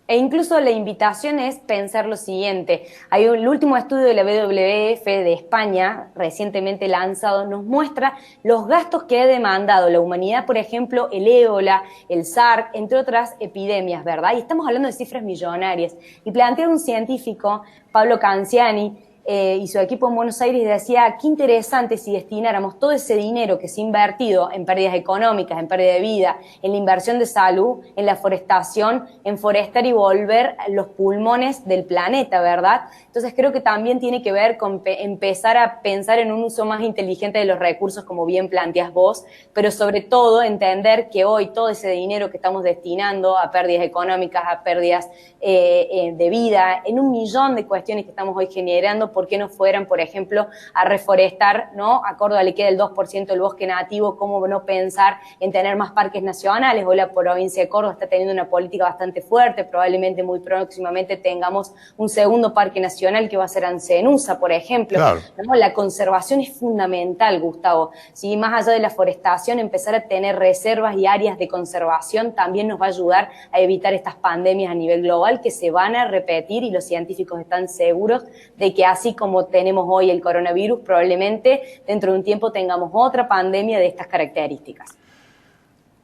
E incluso la invitación es pensar lo siguiente. El último estudio de la WWF de España, recientemente lanzado, nos muestra los gastos que ha demandado la humanidad, por ejemplo, el ébola, el SARS, entre otras epidemias, ¿verdad? Y estamos hablando de cifras millonarias. Y plantea un científico, Pablo Canciani, y su equipo en Buenos Aires decía, qué interesante si destináramos todo ese dinero que se ha invertido en pérdidas económicas, en pérdida de vida, en la inversión de salud, en la forestación, en forestar y volver los pulmones del planeta, ¿verdad? Entonces creo que también tiene que ver con empezar a pensar en un uso más inteligente de los recursos, como bien planteas vos, pero sobre todo entender que hoy todo ese dinero que estamos destinando a pérdidas económicas, a pérdidas de vida, en 1 millón de cuestiones que estamos hoy generando, ¿por qué no fueran, por ejemplo, a reforestar, ¿no? A Córdoba le queda el 2% del bosque nativo, ¿cómo no pensar en tener más parques nacionales? Hoy la provincia de Córdoba está teniendo una política bastante fuerte, probablemente muy próximamente tengamos un segundo parque nacional que va a ser Ancenusa, por ejemplo. Claro. ¿No? La conservación es fundamental, Gustavo. ¿Sí? Más allá de la forestación, empezar a tener reservas y áreas de conservación también nos va a ayudar a evitar estas pandemias a nivel global que se van a repetir, y los científicos están seguros de que así como tenemos hoy el coronavirus, probablemente dentro de un tiempo tengamos otra pandemia de estas características.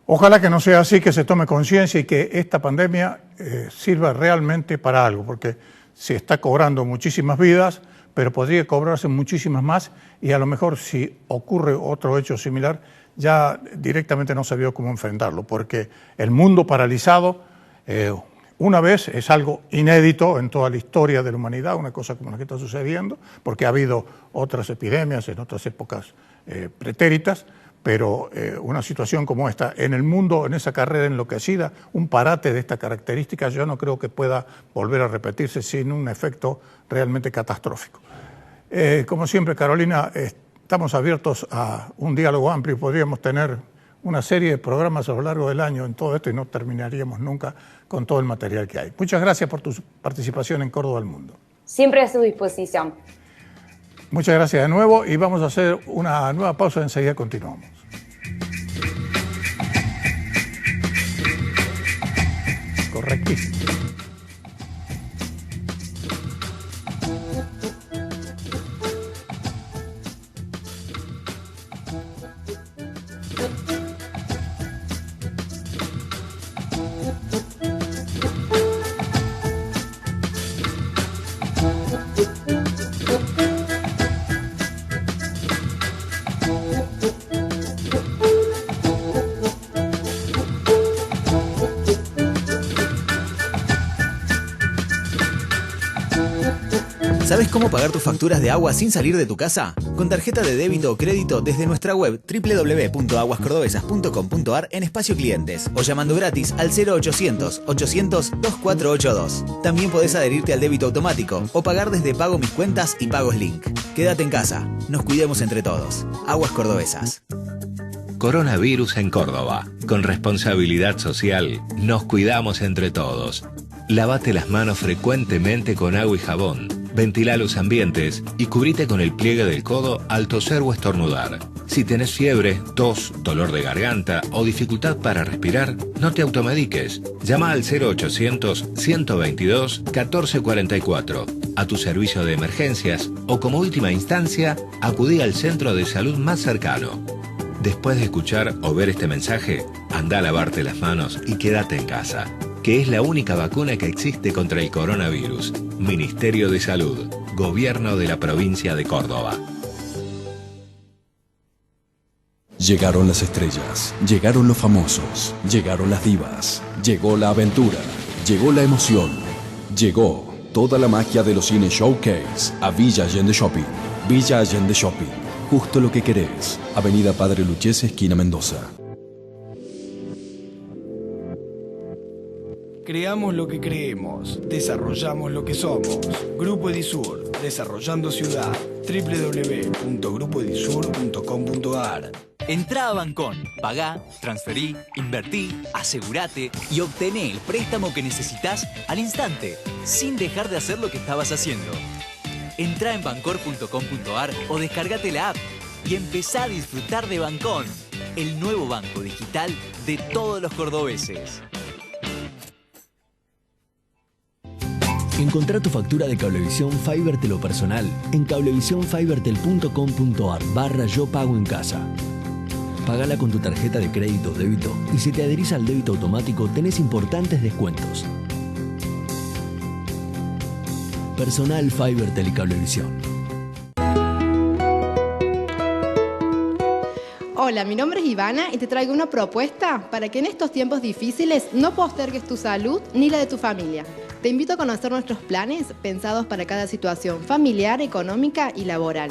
Ojalá que no sea así, que se tome conciencia y que esta pandemia sirva realmente para algo, porque se está cobrando muchísimas vidas, pero podría cobrarse muchísimas más, y a lo mejor si ocurre otro hecho similar, ya directamente no sabía cómo enfrentarlo, porque el mundo paralizado una vez es algo inédito en toda la historia de la humanidad, una cosa como la que está sucediendo, porque ha habido otras epidemias en otras épocas pretéritas, pero una situación como esta, en el mundo, en esa carrera enloquecida, un parate de esta característica, yo no creo que pueda volver a repetirse sin un efecto realmente catastrófico. Como siempre, Carolina, estamos abiertos a un diálogo amplio y podríamos tener una serie de programas a lo largo del año en todo esto y no terminaríamos nunca con todo el material que hay. Muchas gracias por tu participación en Córdoba al Mundo. Siempre a su disposición. Muchas gracias de nuevo y vamos a hacer una nueva pausa, enseguida continuamos. Correctísimo. ¿Sabes cómo pagar tus facturas de agua sin salir de tu casa? Con tarjeta de débito o crédito desde nuestra web www.aguascordobesas.com.ar en espacio clientes o llamando gratis al 0800 800 2482. También podés adherirte al débito automático o pagar desde Pago Mis Cuentas y Pagos Link. Quédate en casa, nos cuidemos entre todos. Aguas Cordobesas. Coronavirus en Córdoba. Con responsabilidad social, nos cuidamos entre todos. Lávate las manos frecuentemente con agua y jabón. Ventilá los ambientes y cubrite con el pliegue del codo al toser o estornudar. Si tenés fiebre, tos, dolor de garganta o dificultad para respirar, no te automediques. Llama al 0800-122-1444 a tu servicio de emergencias o como última instancia, acudí al centro de salud más cercano. Después de escuchar o ver este mensaje, anda a lavarte las manos y quédate en casa, que es la única vacuna que existe contra el coronavirus. Ministerio de Salud, Gobierno de la Provincia de Córdoba. Llegaron las estrellas, llegaron los famosos, llegaron las divas, llegó la aventura, llegó la emoción, llegó toda la magia de los cine Showcase a Villa Allende Shopping. Villa Allende Shopping, justo lo que querés. Avenida Padre Lucchesi, esquina Mendoza. Creamos lo que creemos, desarrollamos lo que somos. Grupo Edisur, desarrollando ciudad. www.grupoedisur.com.ar. Entrá a Bancón, pagá, transferí, invertí, asegurate y obtené el préstamo que necesitas al instante, sin dejar de hacer lo que estabas haciendo. Entrá en bancor.com.ar o descargate la app y empezá a disfrutar de Bancón, el nuevo banco digital de todos los cordobeses. Encontrá tu factura de Cablevisión Fibertel personal en cablevisionfibertel.com.ar/yo pago en casa. Pagala con tu tarjeta de crédito o débito y si te adherís al débito automático tenés importantes descuentos. Personal Fibertel y Cablevisión. Hola, mi nombre es Ivana y te traigo una propuesta para que en estos tiempos difíciles no postergues tu salud ni la de tu familia. Te invito a conocer nuestros planes pensados para cada situación familiar, económica y laboral.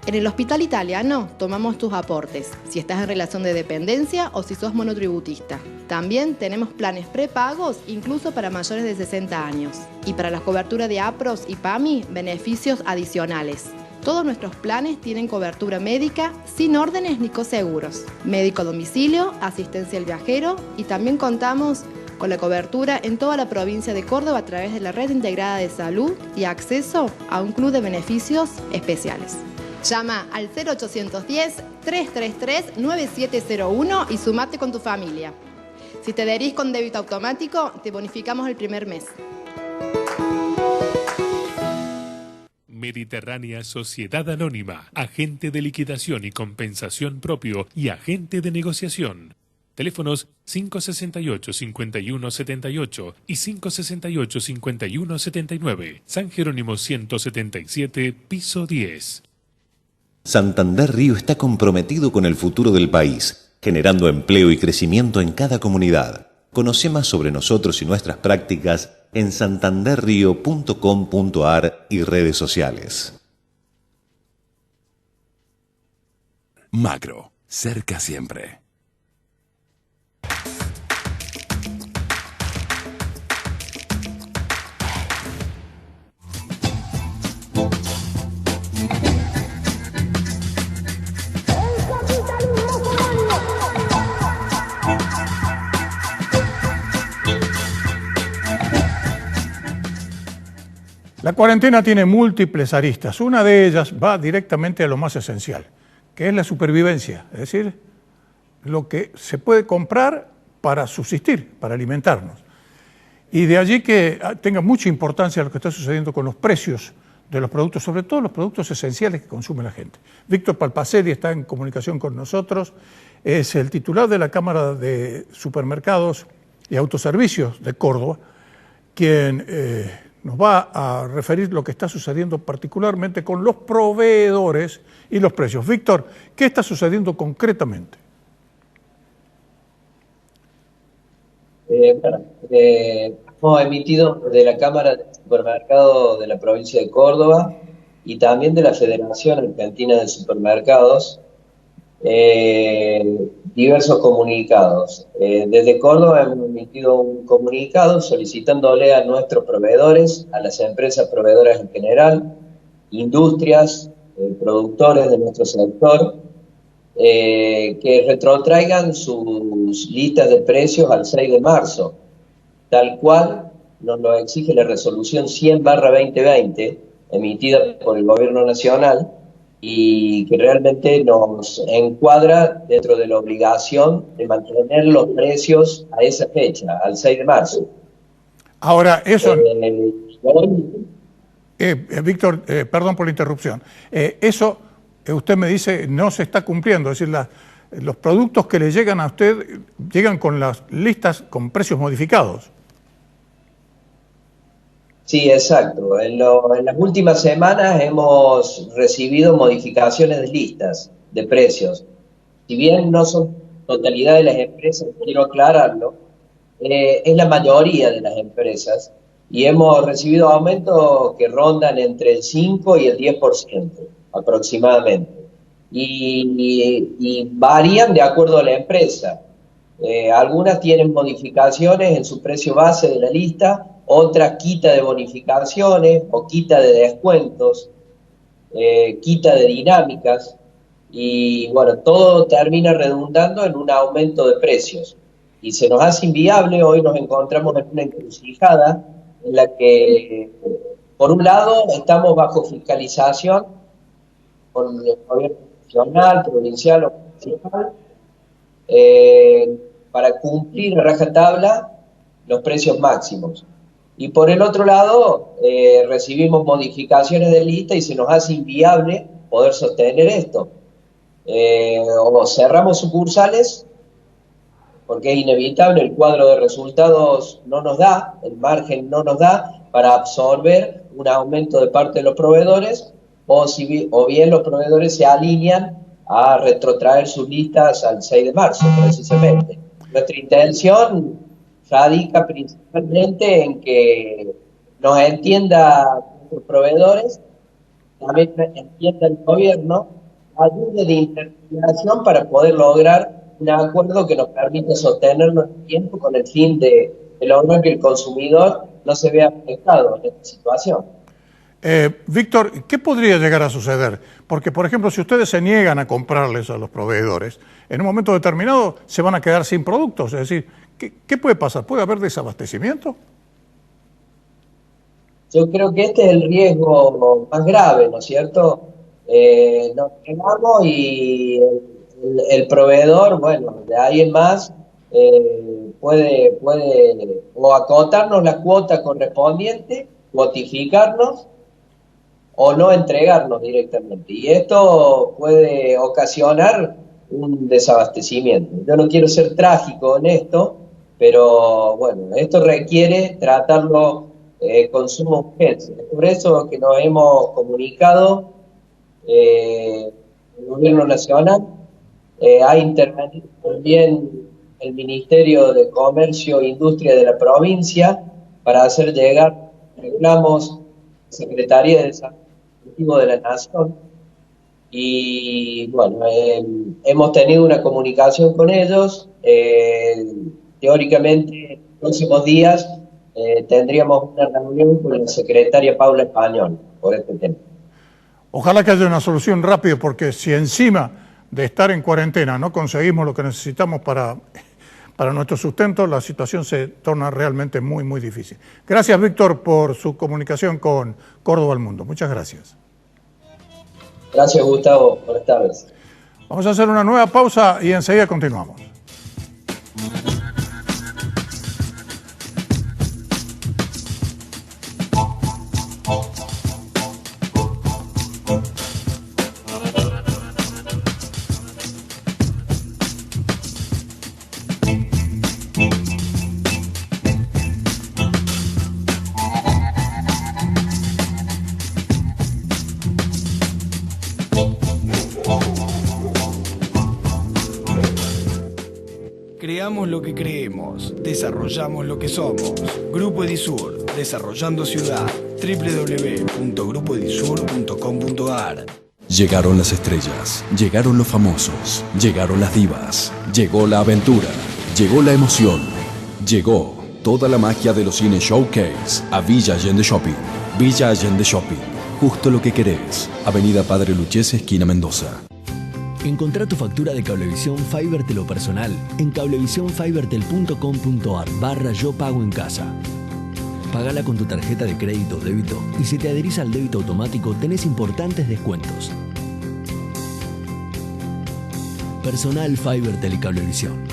En el Hospital Italiano tomamos tus aportes, si estás en relación de dependencia o si sos monotributista. También tenemos planes prepagos, incluso para mayores de 60 años. Y para la cobertura de APROS y PAMI, beneficios adicionales. Todos nuestros planes tienen cobertura médica sin órdenes ni coseguros. Médico a domicilio, asistencia al viajero y también contamos con la cobertura en toda la provincia de Córdoba a través de la Red Integrada de Salud y acceso a un club de beneficios especiales. Llama al 0810-333-9701 y sumate con tu familia. Si te adherís con débito automático, te bonificamos el primer mes. Mediterránea Sociedad Anónima, agente de liquidación y compensación propio y agente de negociación. Teléfonos 568-5178 y 568-5179. San Jerónimo 177, piso 10. Santander Río está comprometido con el futuro del país, generando empleo y crecimiento en cada comunidad. Conoce más sobre nosotros y nuestras prácticas en santanderrio.com.ar y redes sociales. Macro, cerca siempre. La cuarentena tiene múltiples aristas. Una de ellas va directamente a lo más esencial, que es la supervivencia, es decir, lo que se puede comprar para subsistir, para alimentarnos. Y de allí que tenga mucha importancia lo que está sucediendo con los precios de los productos, sobre todo los productos esenciales que consume la gente. Víctor Palpaceri está en comunicación con nosotros, es el titular de la Cámara de Supermercados y Autoservicios de Córdoba, quien nos va a referir lo que está sucediendo particularmente con los proveedores y los precios. Víctor, ¿qué está sucediendo concretamente? Hemos emitido de la Cámara de Supermercados de la provincia de Córdoba y también de la Federación Argentina de Supermercados diversos comunicados. Desde Córdoba hemos emitido un comunicado solicitándole a nuestros proveedores, a las empresas proveedoras en general, industrias, productores de nuestro sector, que retrotraigan sus listas de precios al 6 de marzo, tal cual nos lo exige la resolución 100/2020, emitida por el gobierno nacional y que realmente nos encuadra dentro de la obligación de mantener los precios a esa fecha, al 6 de marzo. Ahora, eso... Víctor, perdón por la interrupción. Eso, usted me dice, no se está cumpliendo. Es decir, los productos que le llegan a usted llegan con las listas con precios modificados. Sí, exacto. En las últimas semanas hemos recibido modificaciones de listas de precios. Si bien no son totalidad de las empresas, quiero aclararlo, es la mayoría de las empresas y hemos recibido aumentos que rondan entre el 5 y el 10% aproximadamente. Y varían de acuerdo a la empresa. Algunas tienen modificaciones en su precio base de la lista, otras quita de bonificaciones o quita de descuentos, quita de dinámicas y bueno, todo termina redundando en un aumento de precios. Y se nos hace inviable, hoy nos encontramos en una encrucijada en la que, por un lado, estamos bajo fiscalización con el gobierno nacional, provincial o municipal, para cumplir a rajatabla los precios máximos. Y por el otro lado, recibimos modificaciones de lista y se nos hace inviable poder sostener esto. O cerramos sucursales, porque es inevitable, el cuadro de resultados no nos da, el margen no nos da para absorber un aumento de parte de los proveedores, o bien los proveedores se alinean a retrotraer sus listas al 6 de marzo, precisamente. Nuestra intención radica principalmente en que nos entienda nuestros proveedores, también entienda el gobierno, ayude de intermediación para poder lograr un acuerdo que nos permita sostenernos en el tiempo con el fin de lograr que el consumidor no se vea afectado en esta situación. Víctor, ¿qué podría llegar a suceder? Porque, por ejemplo, si ustedes se niegan a comprarles a los proveedores, en un momento determinado se van a quedar sin productos. Es decir, ¿qué puede pasar? ¿Puede haber desabastecimiento? Yo creo que este es el riesgo más grave, ¿no es cierto? Nos quedamos y el proveedor, bueno, de ahí en más, puede o acotarnos la cuota correspondiente, notificarnos, o no entregarnos directamente. Y esto puede ocasionar un desabastecimiento. Yo no quiero ser trágico en esto, pero bueno, esto requiere tratarlo con suma urgencia. Es por eso que nos hemos comunicado el Gobierno Nacional, ha intervenido también el Ministerio de Comercio e Industria de la provincia para hacer llegar reclamos a la Secretaría de Desarrollo de la Nación y bueno, hemos tenido una comunicación con ellos. Teóricamente en los próximos días tendríamos una reunión con la secretaria Paula Español por este tema. Ojalá que haya una solución rápida, porque si encima de estar en cuarentena no conseguimos lo que necesitamos para nuestro sustento, la situación se torna realmente muy, muy difícil. Gracias, Víctor, por su comunicación con Córdoba al Mundo. Muchas gracias. Gracias, Gustavo. Buenas tardes. Vamos a hacer una nueva pausa y enseguida continuamos. Creamos lo que creemos, desarrollamos lo que somos. Grupo Edisur, desarrollando ciudad. www.grupoedisur.com.ar. Llegaron las estrellas, llegaron los famosos, llegaron las divas, llegó la aventura, llegó la emoción, llegó toda la magia de los cine Showcase a Villa Allende Shopping. Villa Allende Shopping, justo lo que querés. Avenida Padre Luchese, esquina Mendoza. Encontrá tu factura de Cablevisión Fibertel o personal en cablevisionfibertel.com.ar/yo pago en casa. Pagala con tu tarjeta de crédito o débito y si te adherís al débito automático tenés importantes descuentos. Personal Fiber Telecablevisión.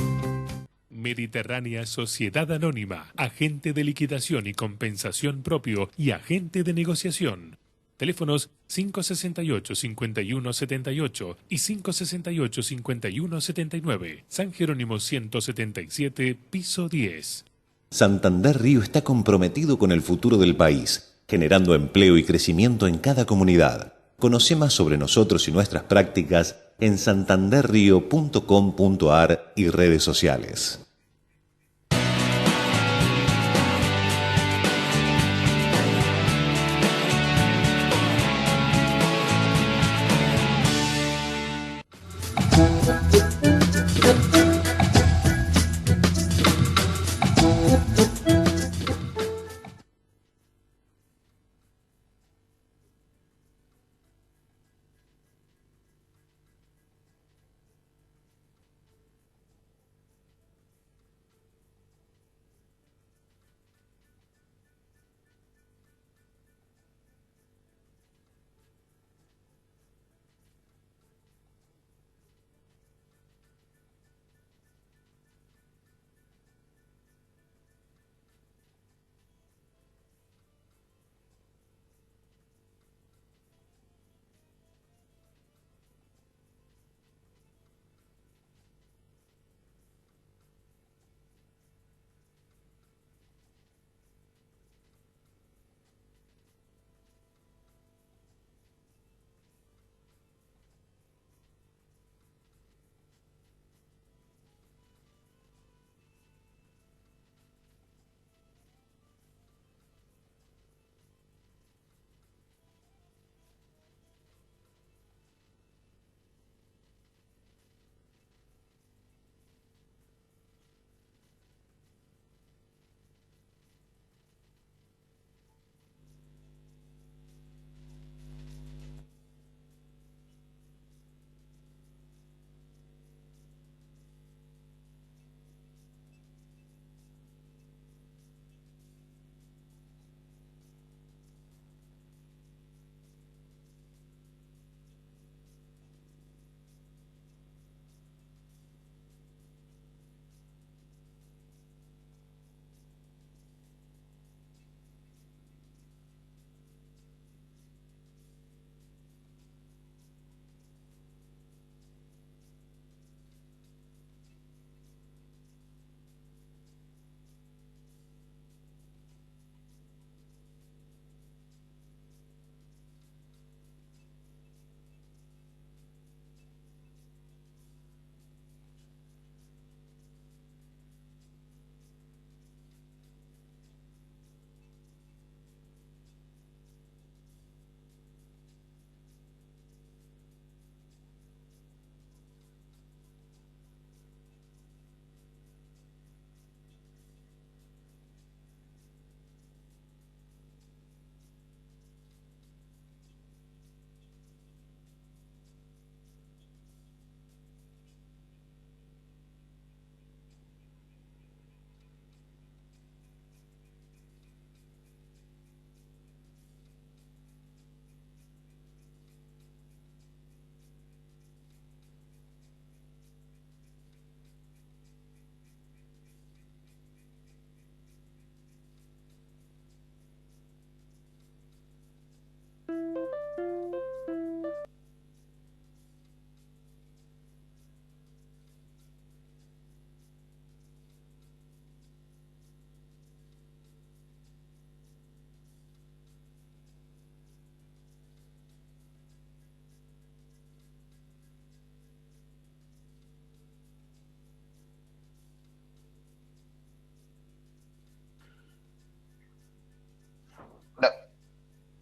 Mediterránea Sociedad Anónima, agente de liquidación y compensación propio y agente de negociación. Teléfonos 568-5178 y 568-5179. San Jerónimo 177, piso 10. Santander Río está comprometido con el futuro del país, generando empleo y crecimiento en cada comunidad. Conoce más sobre nosotros y nuestras prácticas en santanderrio.com.ar y redes sociales.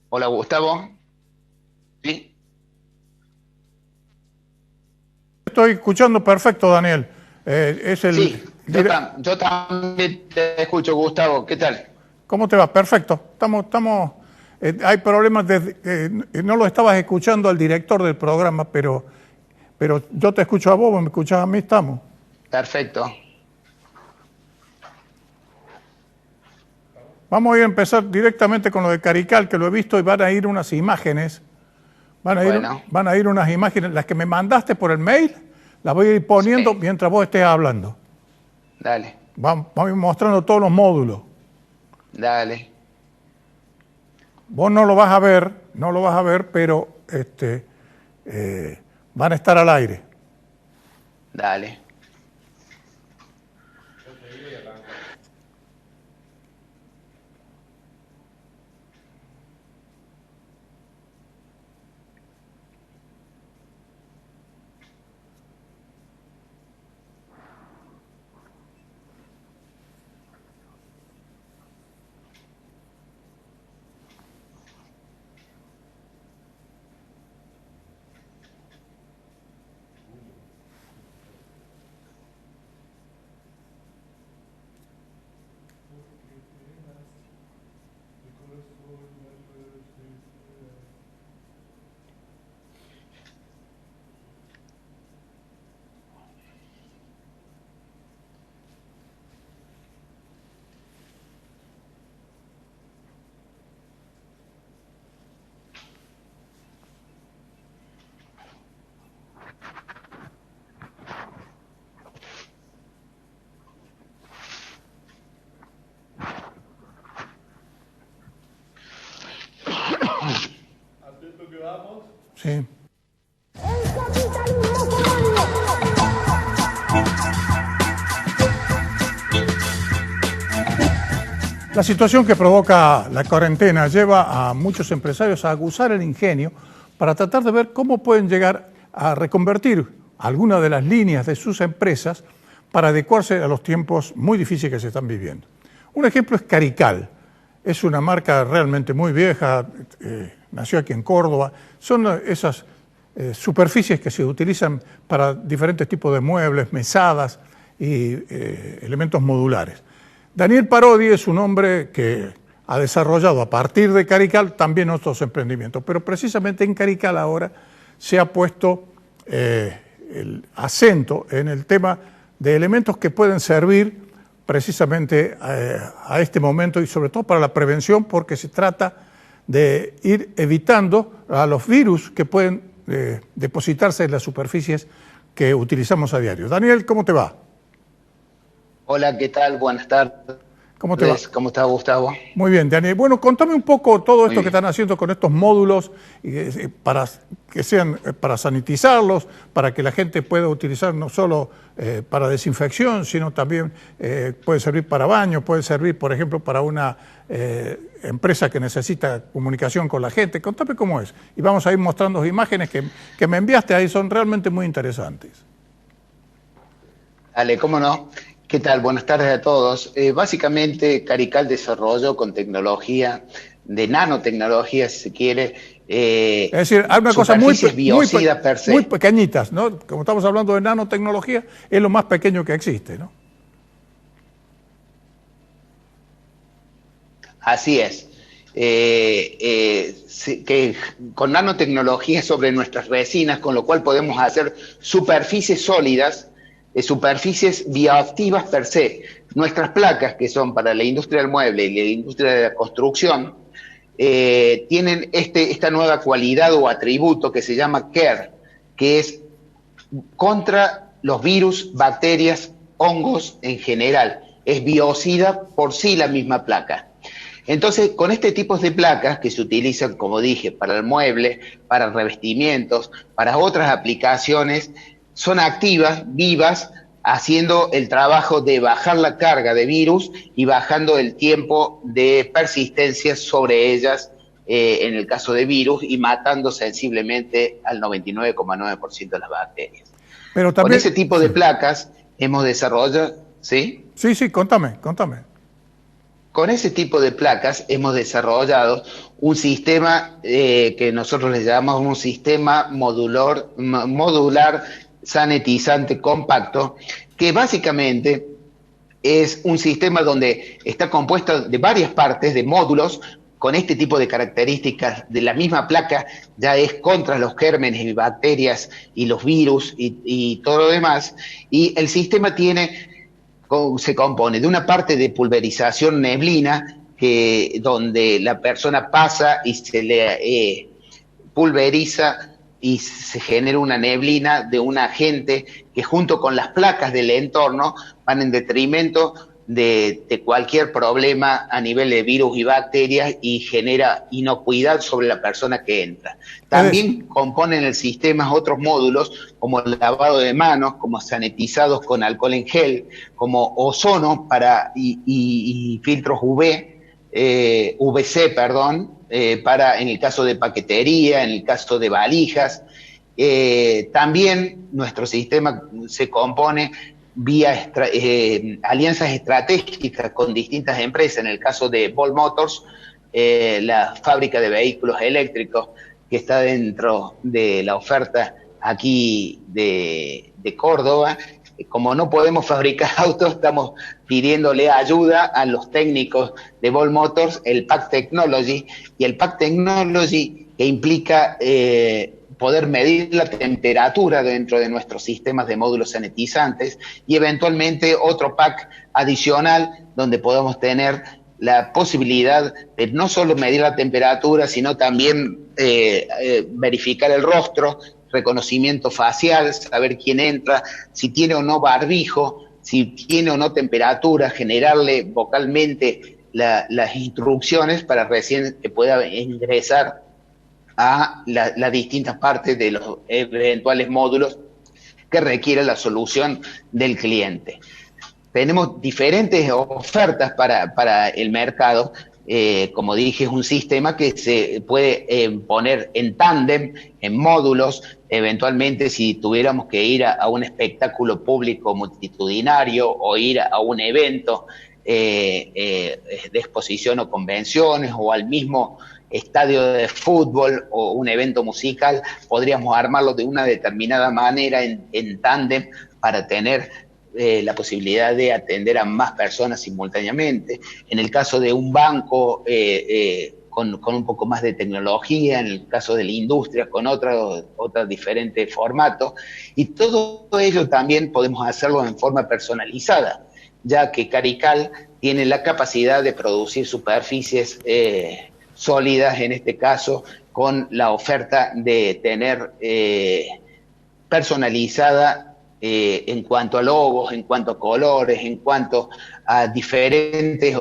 Hola, Gustavo. ¿Sí? Estoy escuchando perfecto, Daniel. Sí, yo también te escucho, Gustavo. ¿Qué tal? ¿Cómo te va? Perfecto. Hay problemas, no lo estabas escuchando al director del programa, pero yo te escucho a vos, me escuchás a mí, estamos. Perfecto. Vamos a empezar directamente con lo de Carical, que lo he visto y van a ir unas imágenes. Van a ir unas imágenes, las que me mandaste por el mail, las voy a ir poniendo mientras vos estés hablando. Dale. Vamos a ir mostrando todos los módulos. Dale. Vos no lo vas a ver, pero van a estar al aire. Dale. Atento que vamos. Sí. La situación que provoca la cuarentena lleva a muchos empresarios a aguzar el ingenio para tratar de ver cómo pueden llegar a reconvertir algunas de las líneas de sus empresas para adecuarse a los tiempos muy difíciles que se están viviendo. Un ejemplo es Carical. Es una marca realmente muy vieja, nació aquí en Córdoba. Son esas superficies que se utilizan para diferentes tipos de muebles, mesadas y elementos modulares. Daniel Parodi es un hombre que ha desarrollado a partir de Carical también otros emprendimientos, pero precisamente en Carical ahora se ha puesto el acento en el tema de elementos que pueden servir precisamente a este momento y sobre todo para la prevención, porque se trata de ir evitando a los virus que pueden depositarse en las superficies que utilizamos a diario. Daniel, ¿cómo te va? Hola, ¿qué tal? Buenas tardes. ¿Cómo te va? ¿Cómo está, Gustavo? Muy bien, Daniel. Bueno, contame un poco todo esto que están haciendo con estos módulos para que sean para sanitizarlos, para que la gente pueda utilizar no solo para desinfección, sino también puede servir para baño, puede servir, por ejemplo, para una empresa que necesita comunicación con la gente. Contame cómo es. Y vamos a ir mostrando imágenes que me enviaste ahí, son realmente muy interesantes. Dale, ¿cómo no? ¿Qué tal? Buenas tardes a todos. Básicamente, Carical desarrolló con tecnología, de nanotecnología, si se quiere. Es decir, hay una cosa muy pequeñitas, ¿no? Como estamos hablando de nanotecnología, es lo más pequeño que existe, ¿no? Así es. Que con nanotecnología sobre nuestras resinas, con lo cual podemos hacer superficies sólidas, superficies bioactivas per se. Nuestras placas, que son para la industria del mueble y la industria de la construcción, tienen esta nueva cualidad o atributo que se llama CARE, que es contra los virus, bacterias, hongos en general. Es biocida por sí la misma placa. Entonces, con este tipo de placas que se utilizan, como dije, para el mueble, para revestimientos, para otras aplicaciones, son activas, vivas, haciendo el trabajo de bajar la carga de virus y bajando el tiempo de persistencia sobre ellas en el caso de virus y matando sensiblemente al 99,9% de las bacterias. Pero también, con ese tipo de placas hemos desarrollado... ¿Sí? Sí, contame. Con ese tipo de placas hemos desarrollado un sistema que nosotros le llamamos un sistema modular sanitizante compacto, que básicamente es un sistema donde está compuesto de varias partes, de módulos, con este tipo de características de la misma placa, ya es contra los gérmenes y bacterias y los virus y todo lo demás, y el sistema se compone de una parte de pulverización neblina, donde la persona pasa y se le pulveriza y se genera una neblina de un agente que junto con las placas del entorno van en detrimento de cualquier problema a nivel de virus y bacterias y genera inocuidad sobre la persona que entra. También componen el sistema otros módulos como el lavado de manos, como sanitizados con alcohol en gel, como ozono y filtros UVC, para en el caso de paquetería, en el caso de valijas. También nuestro sistema se compone vía alianzas estratégicas con distintas empresas. En el caso de Volt Motors, la fábrica de vehículos eléctricos que está dentro de la oferta aquí de Córdoba. Como no podemos fabricar autos, estamos pidiéndole ayuda a los técnicos de Volt Motors, el Pack Technology, y el Pack Technology que implica poder medir la temperatura dentro de nuestros sistemas de módulos sanitizantes y eventualmente otro pack adicional donde podamos tener la posibilidad de no solo medir la temperatura, sino también verificar el rostro, reconocimiento facial, saber quién entra, si tiene o no barbijo, si tiene o no temperatura, generarle vocalmente las instrucciones para recién que pueda ingresar a las distintas partes de los eventuales módulos que requiere la solución del cliente. Tenemos diferentes ofertas para el mercado. Como dije, es un sistema que se puede poner en tándem, en módulos. Eventualmente, si tuviéramos que ir a un espectáculo público multitudinario o ir a un evento de exposición o convenciones o al mismo estadio de fútbol o un evento musical, podríamos armarlo de una determinada manera en tándem para tener la posibilidad de atender a más personas simultáneamente. En el caso de un banco con un poco más de tecnología, en el caso de la industria con otros diferentes formatos, y todo ello también podemos hacerlo en forma personalizada, ya que Carical tiene la capacidad de producir superficies sólidas, en este caso, con la oferta de tener personalizada en cuanto a logos, en cuanto a colores, en cuanto a diferentes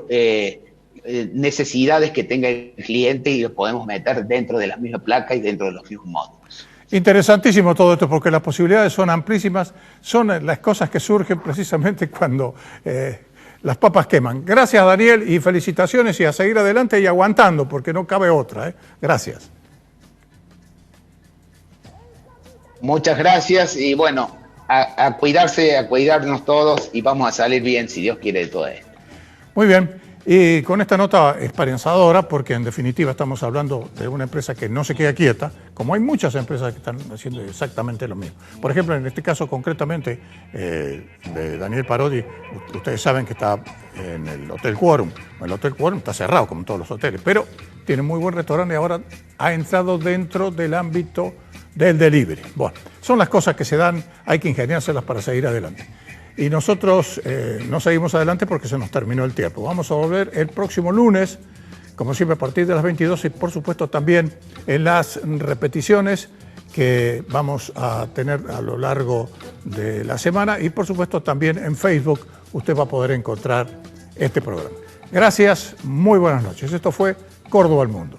necesidades que tenga el cliente, y lo podemos meter dentro de la misma placa y dentro de los mismos módulos. Interesantísimo todo esto, porque las posibilidades son amplísimas, son las cosas que surgen precisamente cuando las papas queman. Gracias, Daniel, y felicitaciones, y a seguir adelante y aguantando, porque no cabe otra. Gracias. Muchas gracias, y bueno, a cuidarse, a cuidarnos todos, y vamos a salir bien, si Dios quiere, de todo esto. Muy bien, y con esta nota esperanzadora, porque en definitiva estamos hablando de una empresa que no se queda quieta, como hay muchas empresas que están haciendo exactamente lo mismo. Por ejemplo, en este caso concretamente de Daniel Parodi, ustedes saben que está en el Hotel Quorum. El Hotel Quorum está cerrado, como todos los hoteles, pero tiene muy buen restaurante y ahora ha entrado dentro del ámbito del delivery. Bueno, son las cosas que se dan, hay que ingeniárselas para seguir adelante. Y nosotros no seguimos adelante porque se nos terminó el tiempo. Vamos a volver el próximo lunes, como siempre a partir de las 22, y por supuesto también en las repeticiones que vamos a tener a lo largo de la semana, y por supuesto también en Facebook usted va a poder encontrar este programa. Gracias, muy buenas noches. Esto fue Córdoba al Mundo.